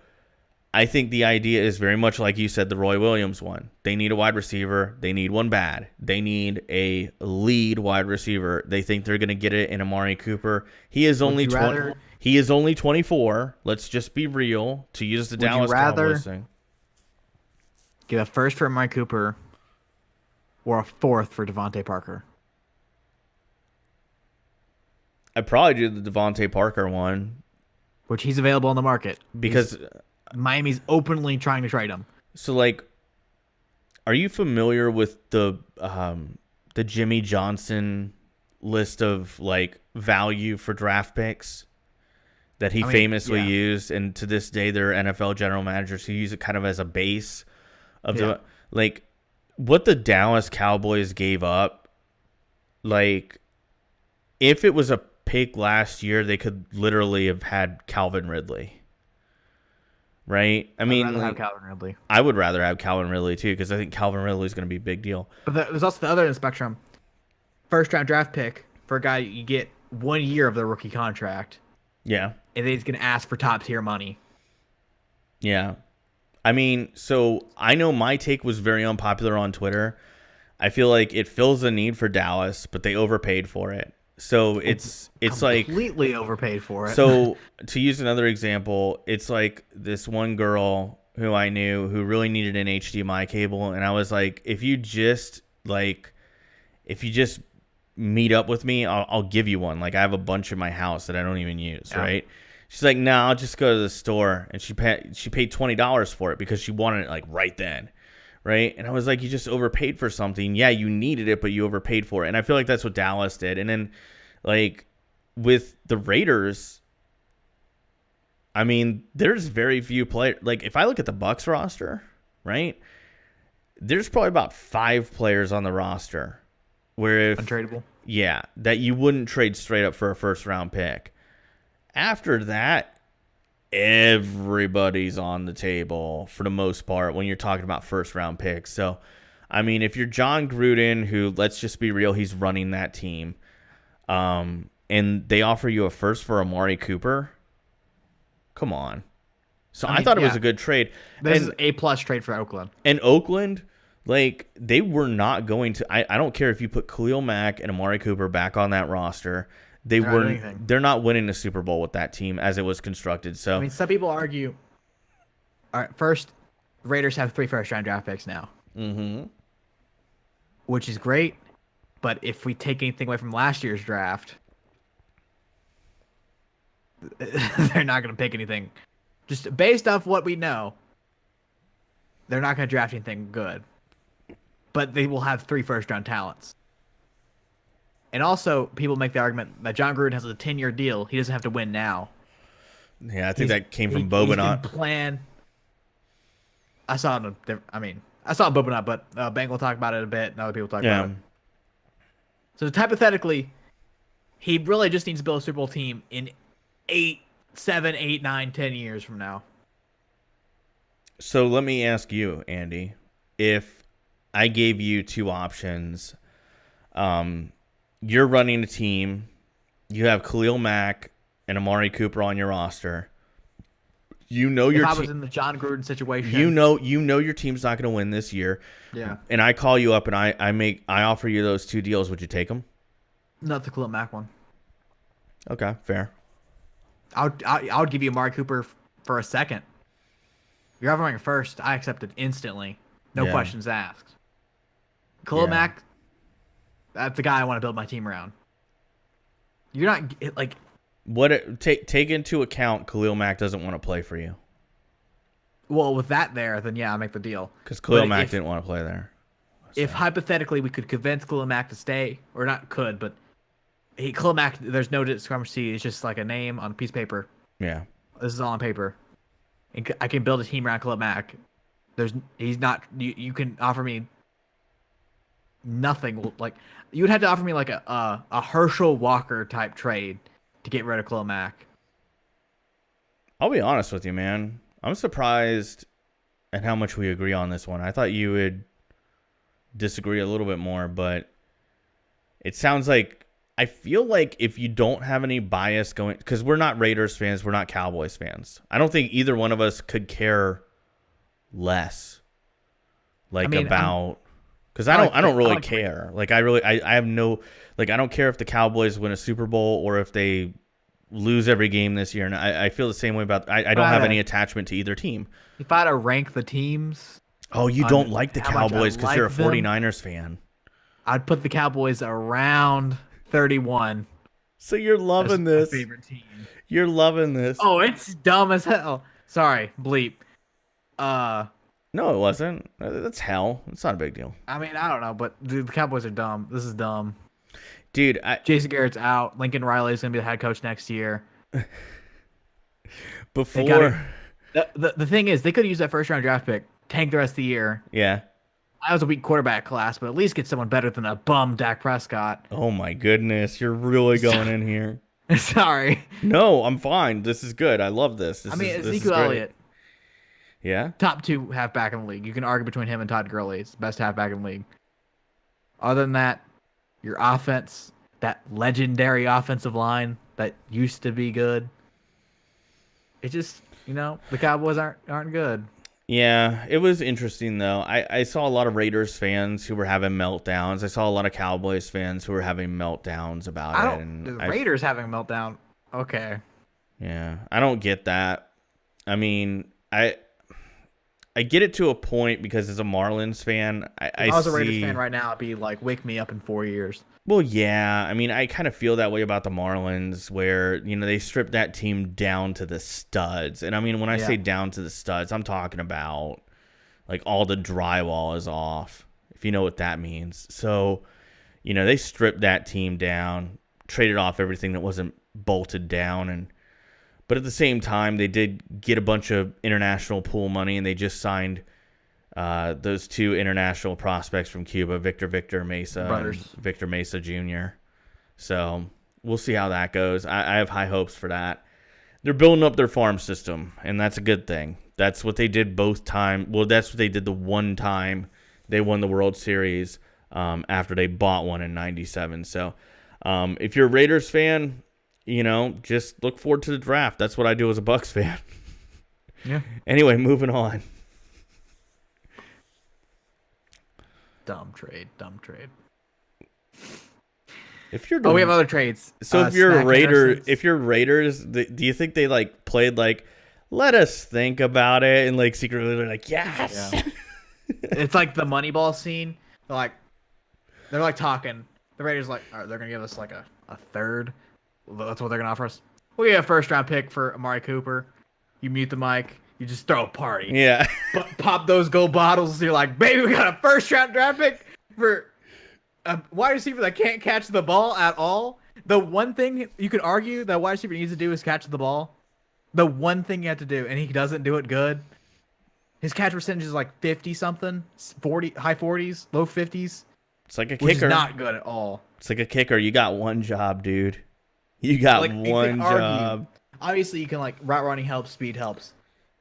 I think the idea is very much like you said, the Roy Williams one. They need a wide receiver. They need one bad. They need a lead wide receiver. They think they're going to get it in Amari Cooper. He is only 20. He is only 24. Let's just be real. To use the Dallas Cowboys thing. Give a first for Amari Cooper or a 4th for Devontae Parker? I'd probably do the Devontae Parker one. Which he's available on the market. Because Miami's openly trying to trade him. So, like, are you familiar with the Jimmy Johnson list of, like, value for draft picks that he famously used? And to this day, there are NFL general managers who use it kind of as a base of the, like, what the Dallas Cowboys gave up. Like, if it was a pick last year, they could literally have had Calvin Ridley. Right? I mean, rather have Calvin Ridley. I would rather have Calvin Ridley too, because I think Calvin Ridley is going to be a big deal. But there's also the other end of the spectrum. First round draft pick for a guy you get 1 year of their rookie contract. Yeah. And then he's going to ask for top tier money. Yeah. I mean, so I know my take was very unpopular on Twitter. I feel like it fills a need for Dallas, but they overpaid for it. So it's like completely overpaid for it. So to use another example, it's like this one girl who I knew who really needed an HDMI cable, and I was like, if you just meet up with me, I'll give you one. Like, I have a bunch in my house that I don't even use, right? She's like, no, I'll just go to the store, and she paid $20 for it because she wanted it like right then. Right. And I was like, you just overpaid for something. Yeah, you needed it, but you overpaid for it. And I feel like that's what Dallas did. And then, like, with the Raiders, I mean, there's very few players. Like, if I look at the Bucs roster, right, there's probably about 5 players on the roster where if untradeable. Yeah, that you wouldn't trade straight up for a first round pick. After that, everybody's on the table for the most part when you're talking about first round picks. So I mean, if you're John Gruden, who, let's just be real, he's running that team, and they offer you a first for Amari Cooper, come on. So I thought it was a good trade. This is A+ trade for Oakland. And Oakland, like, they were not going to. I don't care if you put Khalil Mack and Amari Cooper back on that roster. They're not winning the Super Bowl with that team as it was constructed. So I mean, some people argue. All right, first, the Raiders have 3 first-round draft picks now, which is great. But if we take anything away from last year's draft, they're not going to pick anything. Just based off what we know, they're not going to draft anything good. But they will have 3 first-round talents. And also, people make the argument that John Gruden has a 10-year deal. He doesn't have to win now. Yeah, I think that came from Bobanot. Plan. I saw Bobanot, but Ben will talk about it a bit, and other people talk about it. So hypothetically, he really just needs to build a Super Bowl team in 7, 8, 9, 10 years from now. So let me ask you, Andy, if I gave you 2 options, you're running a team, you have Khalil Mack and Amari Cooper on your roster. You know if I was in the John Gruden situation, you know your team's not going to win this year. Yeah. And I call you up and I offer you those 2 deals. Would you take them? Not the Khalil Mack one. Okay, fair. I would give you Amari Cooper for a second. You're offering a first. I accept it instantly. No questions asked. Khalil Mack, that's the guy I want to build my team around. You're not like. Take into account Khalil Mack doesn't want to play for you. Well, with that there, then I make the deal. Because Khalil Mack didn't want to play there. If hypothetically we could convince Khalil Mack to stay, or not could, but Khalil Mack, there's no discrepancy. It's just like a name on a piece of paper. Yeah. This is all on paper. And I can build a team around Khalil Mack. He's not. You can offer me nothing. Like you would have to offer me like a Herschel Walker type trade to get rid of Khalil Mack. I'll be honest with you, man. I'm surprised at how much we agree on this one. I thought you would disagree a little bit more, but it sounds like I feel like if you don't have any bias going, because we're not Raiders fans, we're not Cowboys fans. I don't think either one of us could care less, about. Because I don't really care. Like I have no, like I don't care if the Cowboys win a Super Bowl or if they lose every game this year. And I feel the same way about. I don't have any attachment to either team. If I had to rank the teams. Oh, you don't like the Cowboys because you're a 49ers fan. I'd put the Cowboys around 31. So you're loving this. My favorite team. You're loving this. Oh, it's dumb as hell. Sorry, bleep. No, it wasn't. That's hell. It's not a big deal. I mean, I don't know, but dude, the Cowboys are dumb. This is dumb. Dude, Jason Garrett's out. Lincoln Riley's going to be the head coach next year. The thing is, they could use that first-round draft pick, tank the rest of the year. Yeah. I was a weak quarterback class, but at least get someone better than a bum Dak Prescott. Oh, my goodness. You're really going in here. Sorry. No, I'm fine. This is good. I love this. Ezekiel Elliott. Yeah? Top 2 halfback in the league. You can argue between him and Todd Gurley. It's the best halfback in the league. Other than that, your offense, that legendary offensive line that used to be good, it just, the Cowboys aren't good. Yeah, it was interesting, though. I saw a lot of Raiders fans who were having meltdowns. I saw a lot of Cowboys fans who were having meltdowns about it. The Raiders having a meltdown. Okay. Yeah, I don't get that. I mean, I get it to a point because as a Marlins fan, if I was a Raiders fan right now, I'd be like, wake me up in 4 years. Well, yeah. I mean, I kind of feel that way about the Marlins where, they stripped that team down to the studs. And I mean, when I say down to the studs, I'm talking about like all the drywall is off, if you know what that means. So, they stripped that team down, traded off everything that wasn't bolted down, but at the same time, they did get a bunch of international pool money, and they just signed those 2 international prospects from Cuba, Victor Mesa, brothers. And Victor Mesa Jr. So we'll see how that goes. I have high hopes for that. They're building up their farm system, and that's a good thing. That's what they did both times. Well, that's what they did the one time they won the World Series after they bought one in '97. So if you're a Raiders fan, just look forward to the draft. That's what I do as a Bucs fan. Yeah. Anyway, moving on. Dumb trade. If you're we have other trades. So if you're Raiders, do you think they played let us think about it and secretly they're like, yes. Yeah. It's like the Moneyball scene. They're talking. The Raiders all right, they're gonna give us a third. That's what they're gonna offer us. We get a first round pick for Amari Cooper. You mute the mic. You just throw a party. Yeah. Pop those gold bottles. You're like, baby, we got a first round draft pick for a wide receiver that can't catch the ball at all. The one thing you could argue that wide receiver needs to do is catch the ball. The one thing you have to do, and he doesn't do it good. His catch percentage is 50 something, 40, high 40s, low 50s. It's like a which kicker. Is not good at all. It's like a kicker. You got one job, dude. You got one job. Obviously, you can route running helps, speed helps.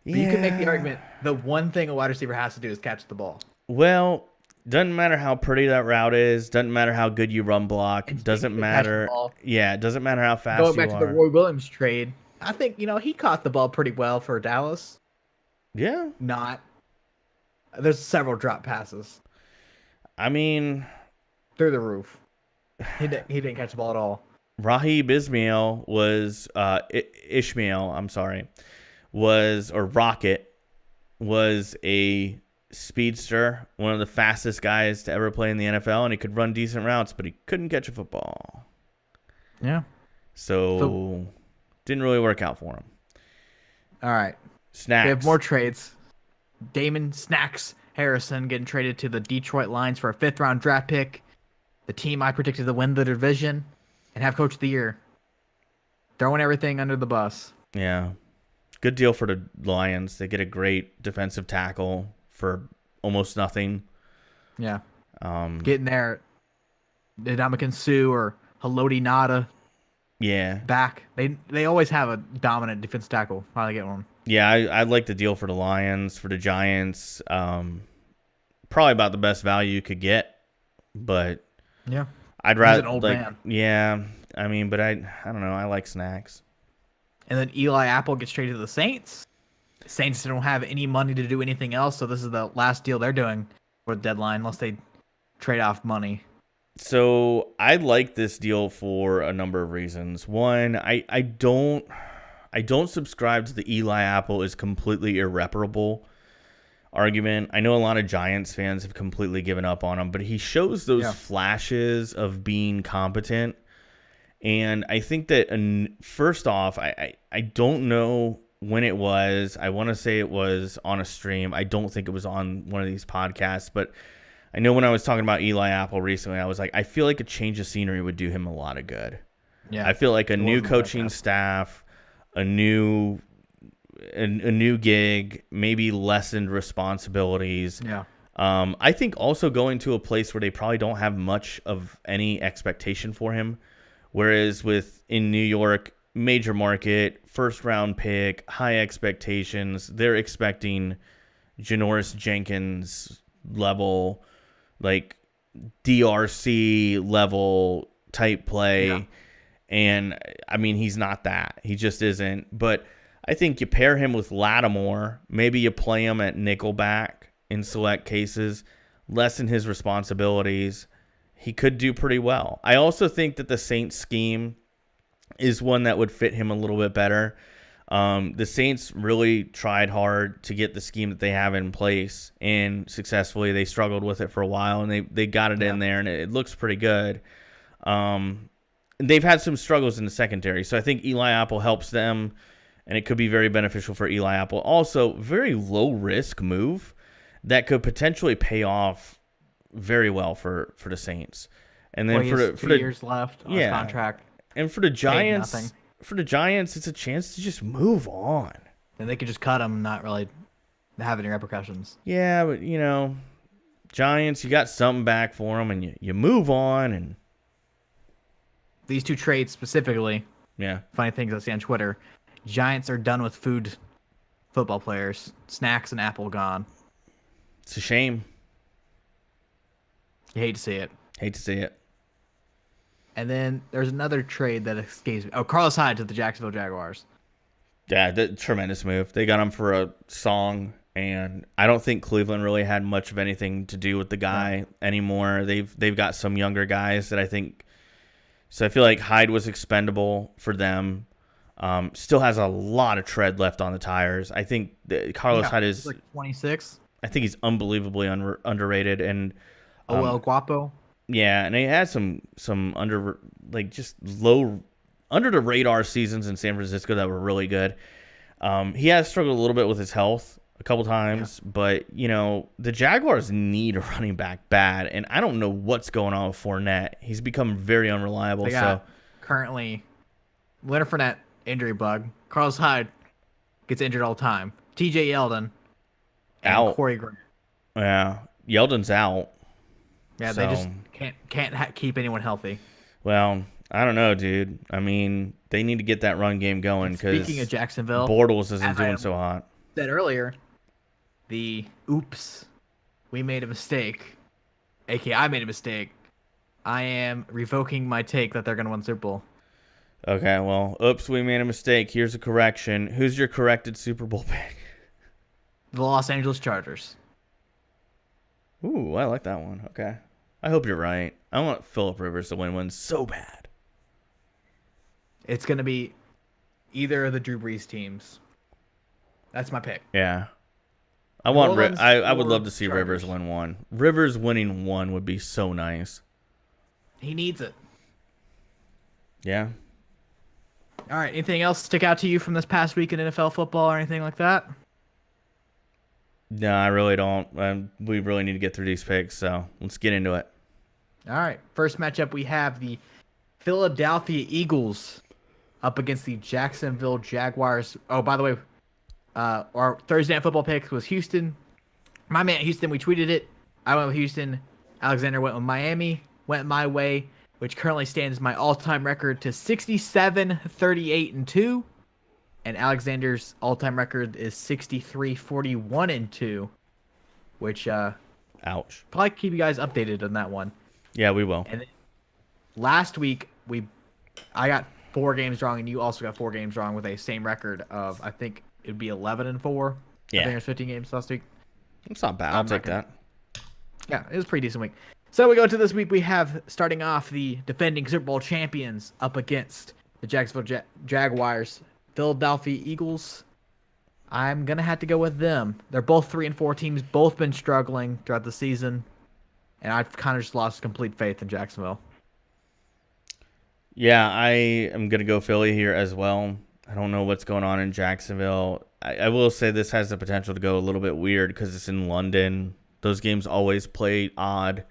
But you can make the argument the one thing a wide receiver has to do is catch the ball. Well, doesn't matter how pretty that route is. Doesn't matter how good you run block. Doesn't matter. Yeah, it doesn't matter how fast you are. Going back to the Roy Williams trade, I think he caught the ball pretty well for Dallas. Yeah. There's several drop passes. I mean, through the roof. He didn't catch the ball at all. Rocket was a speedster, one of the fastest guys to ever play in the NFL, and he could run decent routes, but he couldn't catch a football. Yeah. So didn't really work out for him. All right. Snacks. We have more trades. Damon Snacks Harrison getting traded to the Detroit Lions for a 5th round draft pick. The team I predicted to win the division and have coach of the year. Throwing everything under the bus. Yeah. Good deal for the Lions. They get a great defensive tackle for almost nothing. Yeah. Getting there, Ndamukong Suh or Haloti Ngata. Yeah. Back. They always have a dominant defensive tackle. Finally get one. Yeah, I like the deal for the Lions. For the Giants, probably about the best value you could get. But yeah, I'd rather an old man. Yeah, I mean, but I don't know. I like Snacks. And then Eli Apple gets traded to the Saints. Saints don't have any money to do anything else, so this is the last deal they're doing for the deadline, unless they trade off money. So I like this deal for a number of reasons. One, I don't subscribe to the Eli Apple is completely irreparable argument. I know a lot of Giants fans have completely given up on him, but he shows those flashes of being competent. And I think that, first off, I don't know when it was. I want to say it was on a stream. I don't think it was on one of these podcasts, but I know when I was talking about Eli Apple recently, I was like, I feel like a change of scenery would do him a lot of good. Yeah, I feel like a new coaching staff, a new gig, maybe lessened responsibilities. Yeah. I think also going to a place where they probably don't have much of any expectation for him. Whereas in New York, major market, first round pick, high expectations, they're expecting Janoris Jenkins level, DRC level type play. Yeah. And I mean, he's not that. He just isn't. But I think you pair him with Lattimore. Maybe you play him at nickelback in select cases, lessen his responsibilities. He could do pretty well. I also think that the Saints scheme is one that would fit him a little bit better. The Saints really tried hard to get the scheme that they have in place, and successfully they struggled with it for a while, and they got it in there, and it looks pretty good. They've had some struggles in the secondary, so I think Eli Apple helps them, and it could be very beneficial for Eli Apple. Also, very low-risk move that could potentially pay off very well for the Saints. And then for the years left on his contract. And for the Giants, it's a chance to just move on. And they could just cut him, not really have any repercussions. Yeah, but Giants, you got something back for them, and you move on. And these two trades specifically. Yeah. Funny things I see on Twitter. Giants are done with football players. Snacks and Apple gone. It's a shame. You hate to see it. Hate to see it. And then there's another trade that escapes me. Oh, Carlos Hyde to the Jacksonville Jaguars. Yeah, tremendous move. They got him for a song, and I don't think Cleveland really had much of anything to do with the guy anymore. They've got some younger guys that I think. So I feel like Hyde was expendable for them. Still has a lot of tread left on the tires. I think Carlos Hyde is like 26. I think he's unbelievably underrated, and El Guapo. yeah, and he had some just low under the radar seasons in San Francisco that were really good. He has struggled a little bit with his health a couple times, but the Jaguars need a running back bad, and I don't know what's going on with Fournette. He's become very unreliable. They got currently Leonard Fournette injury bug. Carlos Hyde gets injured all the time. T.J. Yeldon and out. Corey Grant. Yeah, Yeldon's out. Yeah, they just can't keep anyone healthy. Well, I don't know, dude. I mean, they need to get that run game going because speaking of Jacksonville, Bortles isn't doing so hot. Said earlier, we made a mistake. aka I made a mistake. I am revoking my take that they're going to win the Super Bowl. Okay, well, we made a mistake. Here's a correction. Who's your corrected Super Bowl pick? The Los Angeles Chargers. Ooh, I like that one. Okay. I hope you're right. I want Phillip Rivers to win one so bad. It's going to be either of the Drew Brees teams. That's my pick. Yeah. I would love to see Rivers win one. Rivers winning one would be so nice. He needs it. Yeah. All right. Anything else stick out to you from this past week in NFL football or anything like that? No, I really don't. We really need to get through these picks, so let's get into it. All right. First matchup, we have the Philadelphia Eagles up against the Jacksonville Jaguars. Oh, by the way, our Thursday Night Football pick was Houston. My man, Houston, we tweeted it. I went with Houston. Alexander went with Miami. Went my way, which currently stands my all-time record to 67, 38, and 2. And Alexander's all-time record is 63, 41, and 2. Which, ouch. Probably keep you guys updated on that one. Yeah, we will. And last week, I got 4 games wrong, and you also got 4 games wrong with a same record of, I think it'd be 11 and 4. Yeah. I think it was 15 games last week. It's not bad. I'll take that. Yeah, it was a pretty decent week. So we go to this week. We have, starting off, the defending Super Bowl champions up against the Jacksonville Jaguars. Philadelphia Eagles. I'm going to have to go with them. They're both 3-4 teams, both been struggling throughout the season. And I've kind of just lost complete faith in Jacksonville. Yeah, I am going to go Philly here as well. I don't know what's going on in Jacksonville. I will say this has the potential to go a little bit weird because it's in London. Those games always play odd.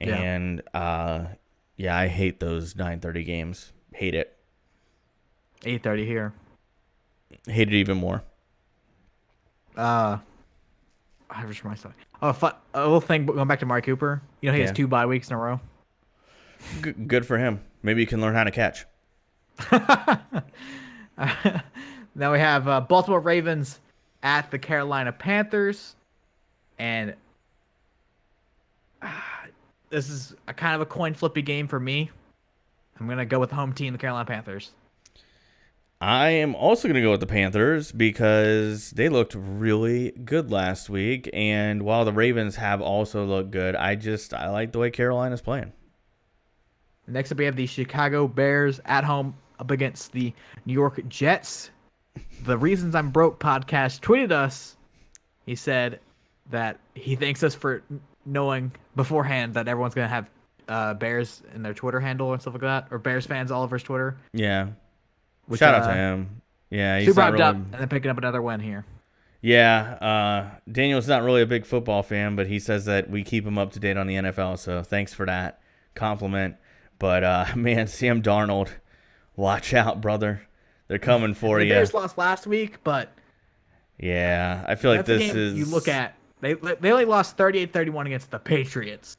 And, I hate those 9:30 games. Hate it. 8:30 here. Hate it even more. I just remember myself. A little thing going back to Amari Cooper. He has 2 bye weeks in a row. Good for him. Maybe you can learn how to catch. Now we have Baltimore Ravens at the Carolina Panthers. And this is a kind of a coin flippy game for me. I'm going to go with the home team, the Carolina Panthers. I am also going to go with the Panthers because they looked really good last week. And while the Ravens have also looked good, I like the way Carolina's playing. Next up, we have the Chicago Bears at home up against the New York Jets. The Reasons I'm Broke podcast tweeted us. He said that he thanks us for knowing beforehand that everyone's going to have Bears in their Twitter handle and stuff like that, or Bears fans all over his Twitter. Yeah. Shout out to him. Yeah, he's super hyped up and then picking up another win here. Yeah, Daniel's not really a big football fan, but he says that we keep him up to date on the NFL, so thanks for that compliment. But, man, Sam Darnold, watch out, brother. They're coming for you. The Bears lost last week, but... Yeah, I feel like this is... You look at... They only lost 38-31 against the Patriots.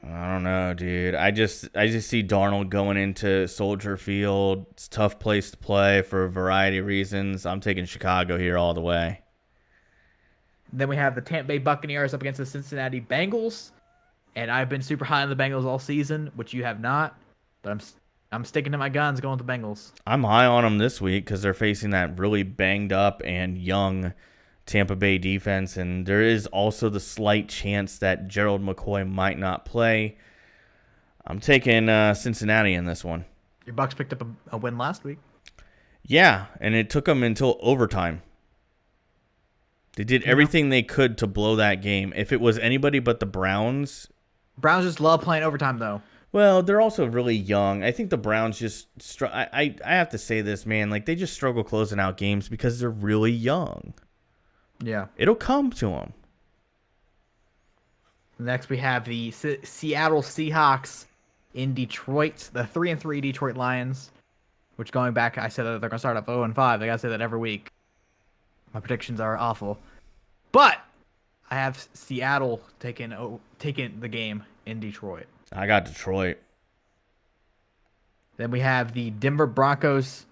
I don't know, dude. I just see Darnold going into Soldier Field. It's a tough place to play for a variety of reasons. I'm taking Chicago here all the way. Then we have the Tampa Bay Buccaneers up against the Cincinnati Bengals. And I've been super high on the Bengals all season, which you have not. But I'm sticking to my guns, going with the Bengals. I'm high on them this week because they're facing that really banged up and young Tampa Bay defense, and there is also the slight chance that Gerald McCoy might not play. I'm taking Cincinnati in this one. Your Bucks picked up a win last week. Yeah, and it took them until overtime. They did everything they could to blow that game. If it was anybody but the Browns... Browns just love playing overtime, though. Well, they're also really young. I think the Browns just... I have to say this, man. Like, they just struggle closing out games because they're really young. Yeah. It'll come to them. Next, we have the Seattle Seahawks in Detroit. The 3-3 Detroit Lions, which going back, I said that they're going to start off 0-5. I got to say that every week. My predictions are awful. But I have Seattle taking the game in Detroit. I got Detroit. Then we have the Denver Broncos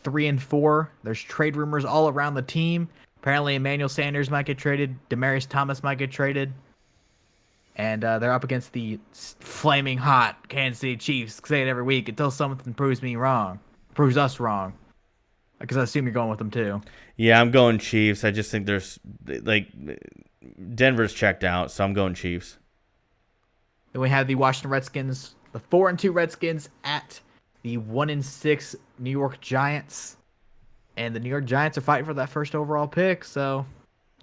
3-4. There's trade rumors all around the team. Apparently, Emmanuel Sanders might get traded. Demaryius Thomas might get traded. And they're up against the flaming hot Kansas City Chiefs. I say it every week until something proves us wrong. Because I assume you're going with them too. Yeah, I'm going Chiefs. I just think there's Denver's checked out, so I'm going Chiefs. Then we have the Washington Redskins, the 4-2 Redskins at the 1-6 New York Giants. And the New York Giants are fighting for that first overall pick, so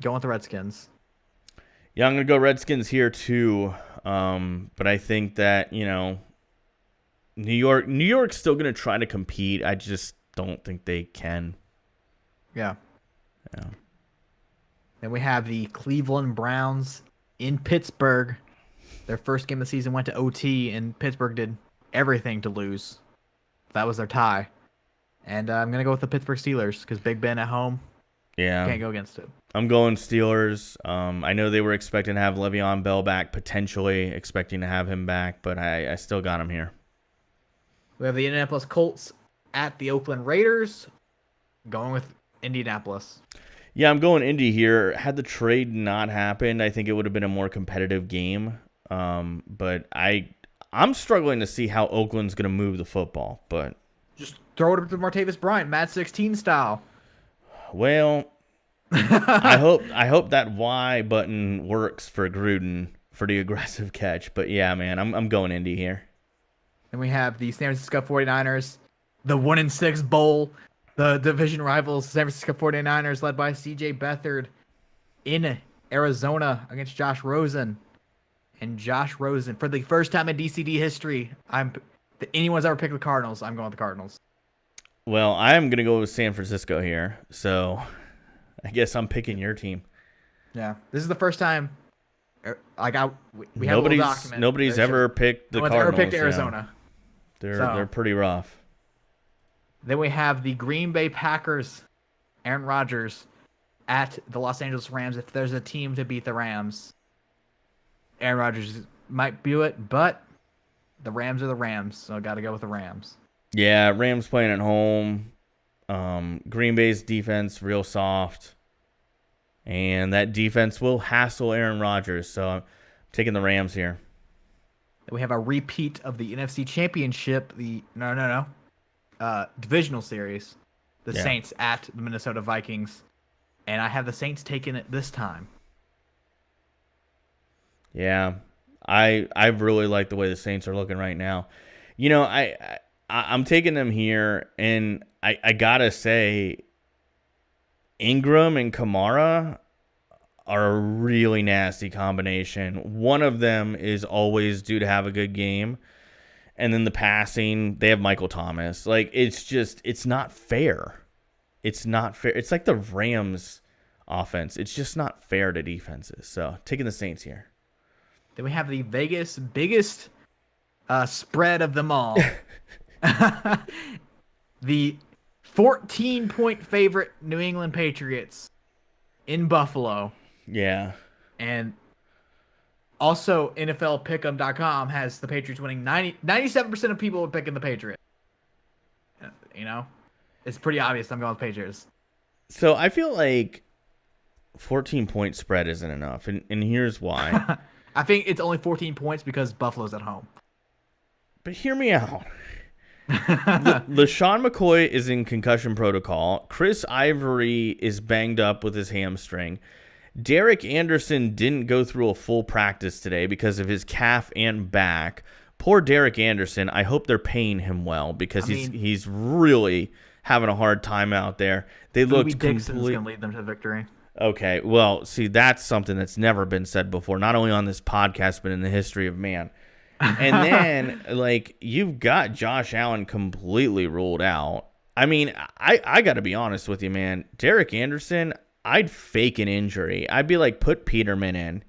going with the Redskins. Yeah, I'm going to go Redskins here too. But I think that, New York's still going to try to compete. I just don't think they can. Yeah. Then we have the Cleveland Browns in Pittsburgh. Their first game of the season went to OT, and Pittsburgh did everything to lose. That was their tie. And I'm going to go with the Pittsburgh Steelers because Big Ben at home. Yeah. Can't go against it. I'm going Steelers. I know they were expecting to have Le'Veon Bell back, potentially expecting to have him back, but I still got him here. We have the Indianapolis Colts at the Oakland Raiders. Going with Indianapolis. Yeah, I'm going Indy here. Had the trade not happened, I think it would have been a more competitive game. But I'm struggling to see how Oakland's going to move the football. But just throw it up to Martavis Bryant, Mad 16 style. Well, I hope that Y button works for Gruden for the aggressive catch. But yeah, man, I'm going Indy here. And we have the San Francisco 49ers, the 1-6 Bowl, the division rivals, San Francisco 49ers, led by C.J. Beathard in Arizona against Josh Rosen. And Josh Rosen, for the first time in DCD history, anyone's ever picked the Cardinals, I'm going with the Cardinals. Well, I'm going to go with San Francisco here, so I guess I'm picking your team. Yeah, this is the first time. We have a little document. Nobody's ever picked the Cardinals. Ever picked Arizona. Yeah. They're pretty rough. Then we have the Green Bay Packers, Aaron Rodgers, at the Los Angeles Rams. If there's a team to beat the Rams, Aaron Rodgers might do it, but the Rams are the Rams, so I got to go with the Rams. Yeah, Rams playing at home. Green Bay's defense real soft, and that defense will hassle Aaron Rodgers. So I'm taking the Rams here. We have a repeat of the NFC Championship. Divisional series. The Saints at the Minnesota Vikings, and I have the Saints taking it this time. Yeah, I really like the way the Saints are looking right now. I'm taking them here, and I gotta say, Ingram and Kamara are a really nasty combination. One of them is always due to have a good game, and then the passing, they have Michael Thomas. Like, it's not fair. It's not fair. It's like the Rams offense. It's just not fair to defenses. So, taking the Saints here. Then we have the Vegas biggest spread of them all. The 14-point favorite New England Patriots in Buffalo. Yeah. And also, NFLPick'em.com has the Patriots winning. 97% of people are picking the Patriots. It's pretty obvious I'm going with Patriots. So I feel like 14-point spread isn't enough, and here's why. I think it's only 14 points because Buffalo's at home. But hear me out. LaShawn McCoy is in concussion protocol. Chris Ivory is banged up with his hamstring. Derek Anderson didn't go through a full practice today because of his calf and back. Poor Derek Anderson. I hope they're paying him well because he's really having a hard time out there. They looked Dixon's going to lead them to victory. Okay, well, see, that's something that's never been said before, not only on this podcast, but in the history of man. And then, like, you've got Josh Allen completely ruled out. I mean, I got to be honest with you, man. Derek Anderson, I'd fake an injury. I'd be like, put Peterman in.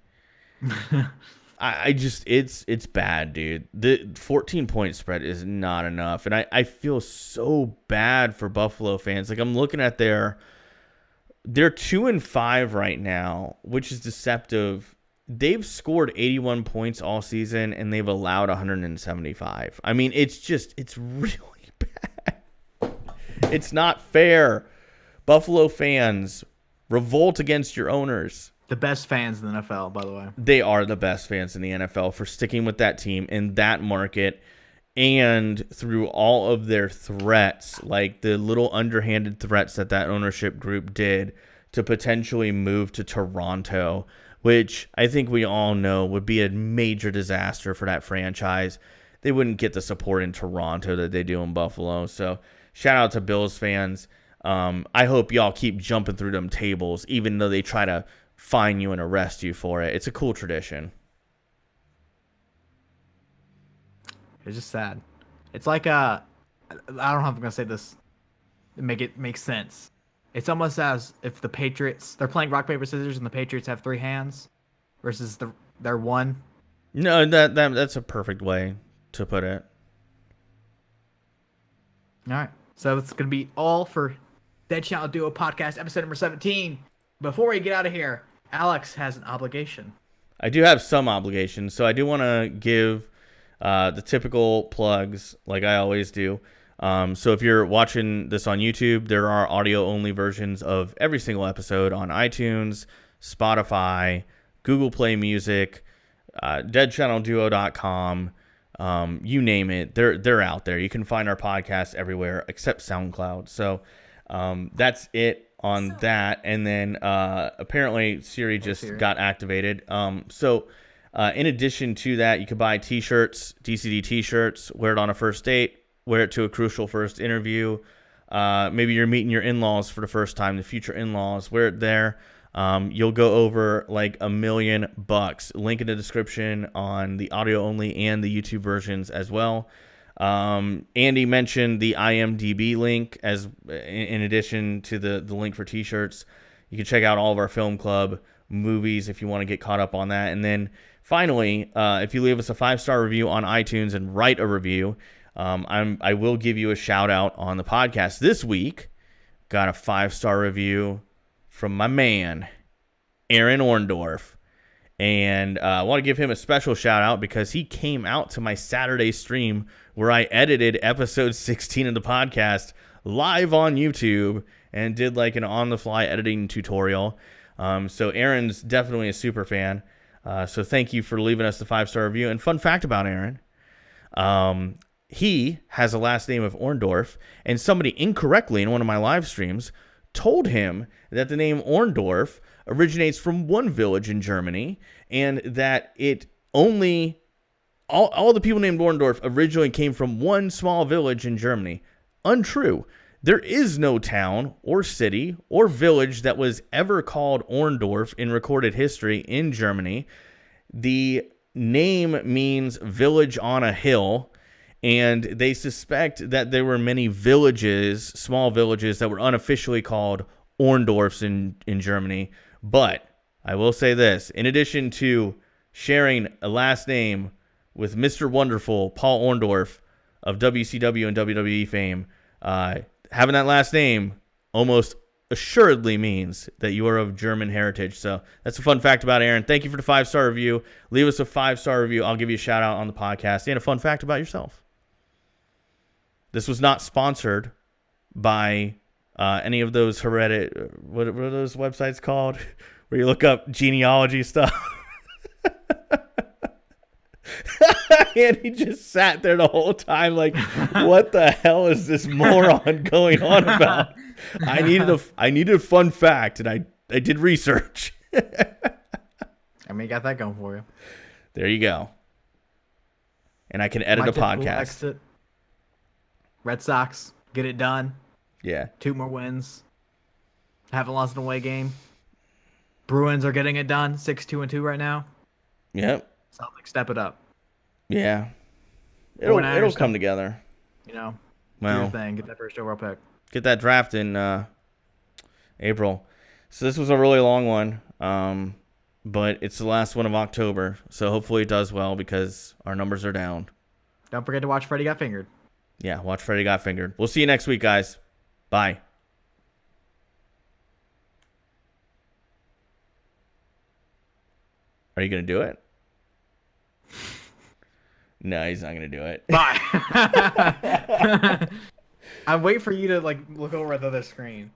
I just, it's bad, dude. The 14-point spread is not enough. And I feel so bad for Buffalo fans. Like, I'm looking at they're 2-5 right now, which is deceptive. They've scored 81 points all season, and they've allowed 175. I mean, it's really bad. It's not fair. Buffalo fans, revolt against your owners. The best fans in the NFL, by the way. They are the best fans in the NFL for sticking with that team in that market and through all of their threats, like the little underhanded threats that ownership group did to potentially move to Toronto, which I think we all know would be a major disaster for that franchise. They wouldn't get the support in Toronto that they do in Buffalo. So shout out to Bills fans. I hope y'all keep jumping through them tables, even though they try to fine you and arrest you for it. It's a cool tradition. It's just sad. It's like I don't know if I'm gonna say this to make it make sense. It's almost as if the Patriots, they're playing rock paper scissors and the Patriots have 3 hands versus their one. No, that's a perfect way to put it. All right, so it's gonna be all for Dead Channel Duo Podcast episode number 17. Before we get out of here, Alex has an obligation. I do have some obligations, so I do want to give the typical plugs like I always do. So if you're watching this on YouTube, there are audio-only versions of every single episode on iTunes, Spotify, Google Play Music, deadchannelduo.com, you name it. They're out there. You can find our podcast everywhere except SoundCloud. So that's it on that. And then apparently Siri just got activated. So in addition to that, you can buy t-shirts, DCD t-shirts, wear it on a first date, wear it to a crucial first interview. Maybe you're meeting your in-laws for the first time, the future in-laws, wear it there. You'll go over like $1 million. Link in the description on the audio only and the YouTube versions as well. Andy mentioned the IMDb link as in addition to the link for t-shirts. You can check out all of our film club movies if you want to get caught up on that. And then finally, if you leave us a 5-star review on iTunes and write a review, I will give you a shout out on the podcast this week. Got a 5-star review from my man, Aaron Orndorff. And I want to give him a special shout out because he came out to my Saturday stream where I edited episode 16 of the podcast live on YouTube and did like an on-the-fly editing tutorial. So Aaron's definitely a super fan. So thank you for leaving us the 5-star review. And fun fact about Aaron, he has a last name of Orndorff, and somebody incorrectly in one of my live streams told him that the name Orndorff originates from one village in Germany, and that it only all the people named Orndorff originally came from one small village in Germany. Untrue. There is no town or city or village that was ever called Orndorff in recorded history in Germany. The name means village on a hill, and they suspect that there were many villages, small villages, that were unofficially called Orndorffs in Germany. But I will say this, in addition to sharing a last name with Mr. Wonderful, Paul Orndorff of WCW and WWE fame, having that last name almost assuredly means that you are of German heritage. So that's a fun fact about Aaron. Thank you for the 5-star review. Leave us a 5-star review. I'll give you a shout out on the podcast and a fun fact about yourself. This was not sponsored by any of those what are those websites called where you look up genealogy stuff? And he just sat there the whole time like, what the hell is this moron going on about? I needed a fun fact, and I did research. I mean, you got that going for you. There you go. And I can edit a podcast. Exit. Red Sox, get it done. Yeah. 2 more wins. Haven't lost an away game. Bruins are getting it done. 6-2-2 right now. Yep. Celtics, step it up. Yeah. It'll come together. You know, do well, your thing. Get that first overall pick. Get that draft in April. So this was a really long one, but it's the last one of October. So hopefully it does well because our numbers are down. Don't forget to watch Freddie Got Fingered. Yeah, watch Freddie Got Fingered. We'll see you next week, guys. Bye. Are you going to do it? No, he's not going to do it. Bye. I wait for you to look over at the other screen.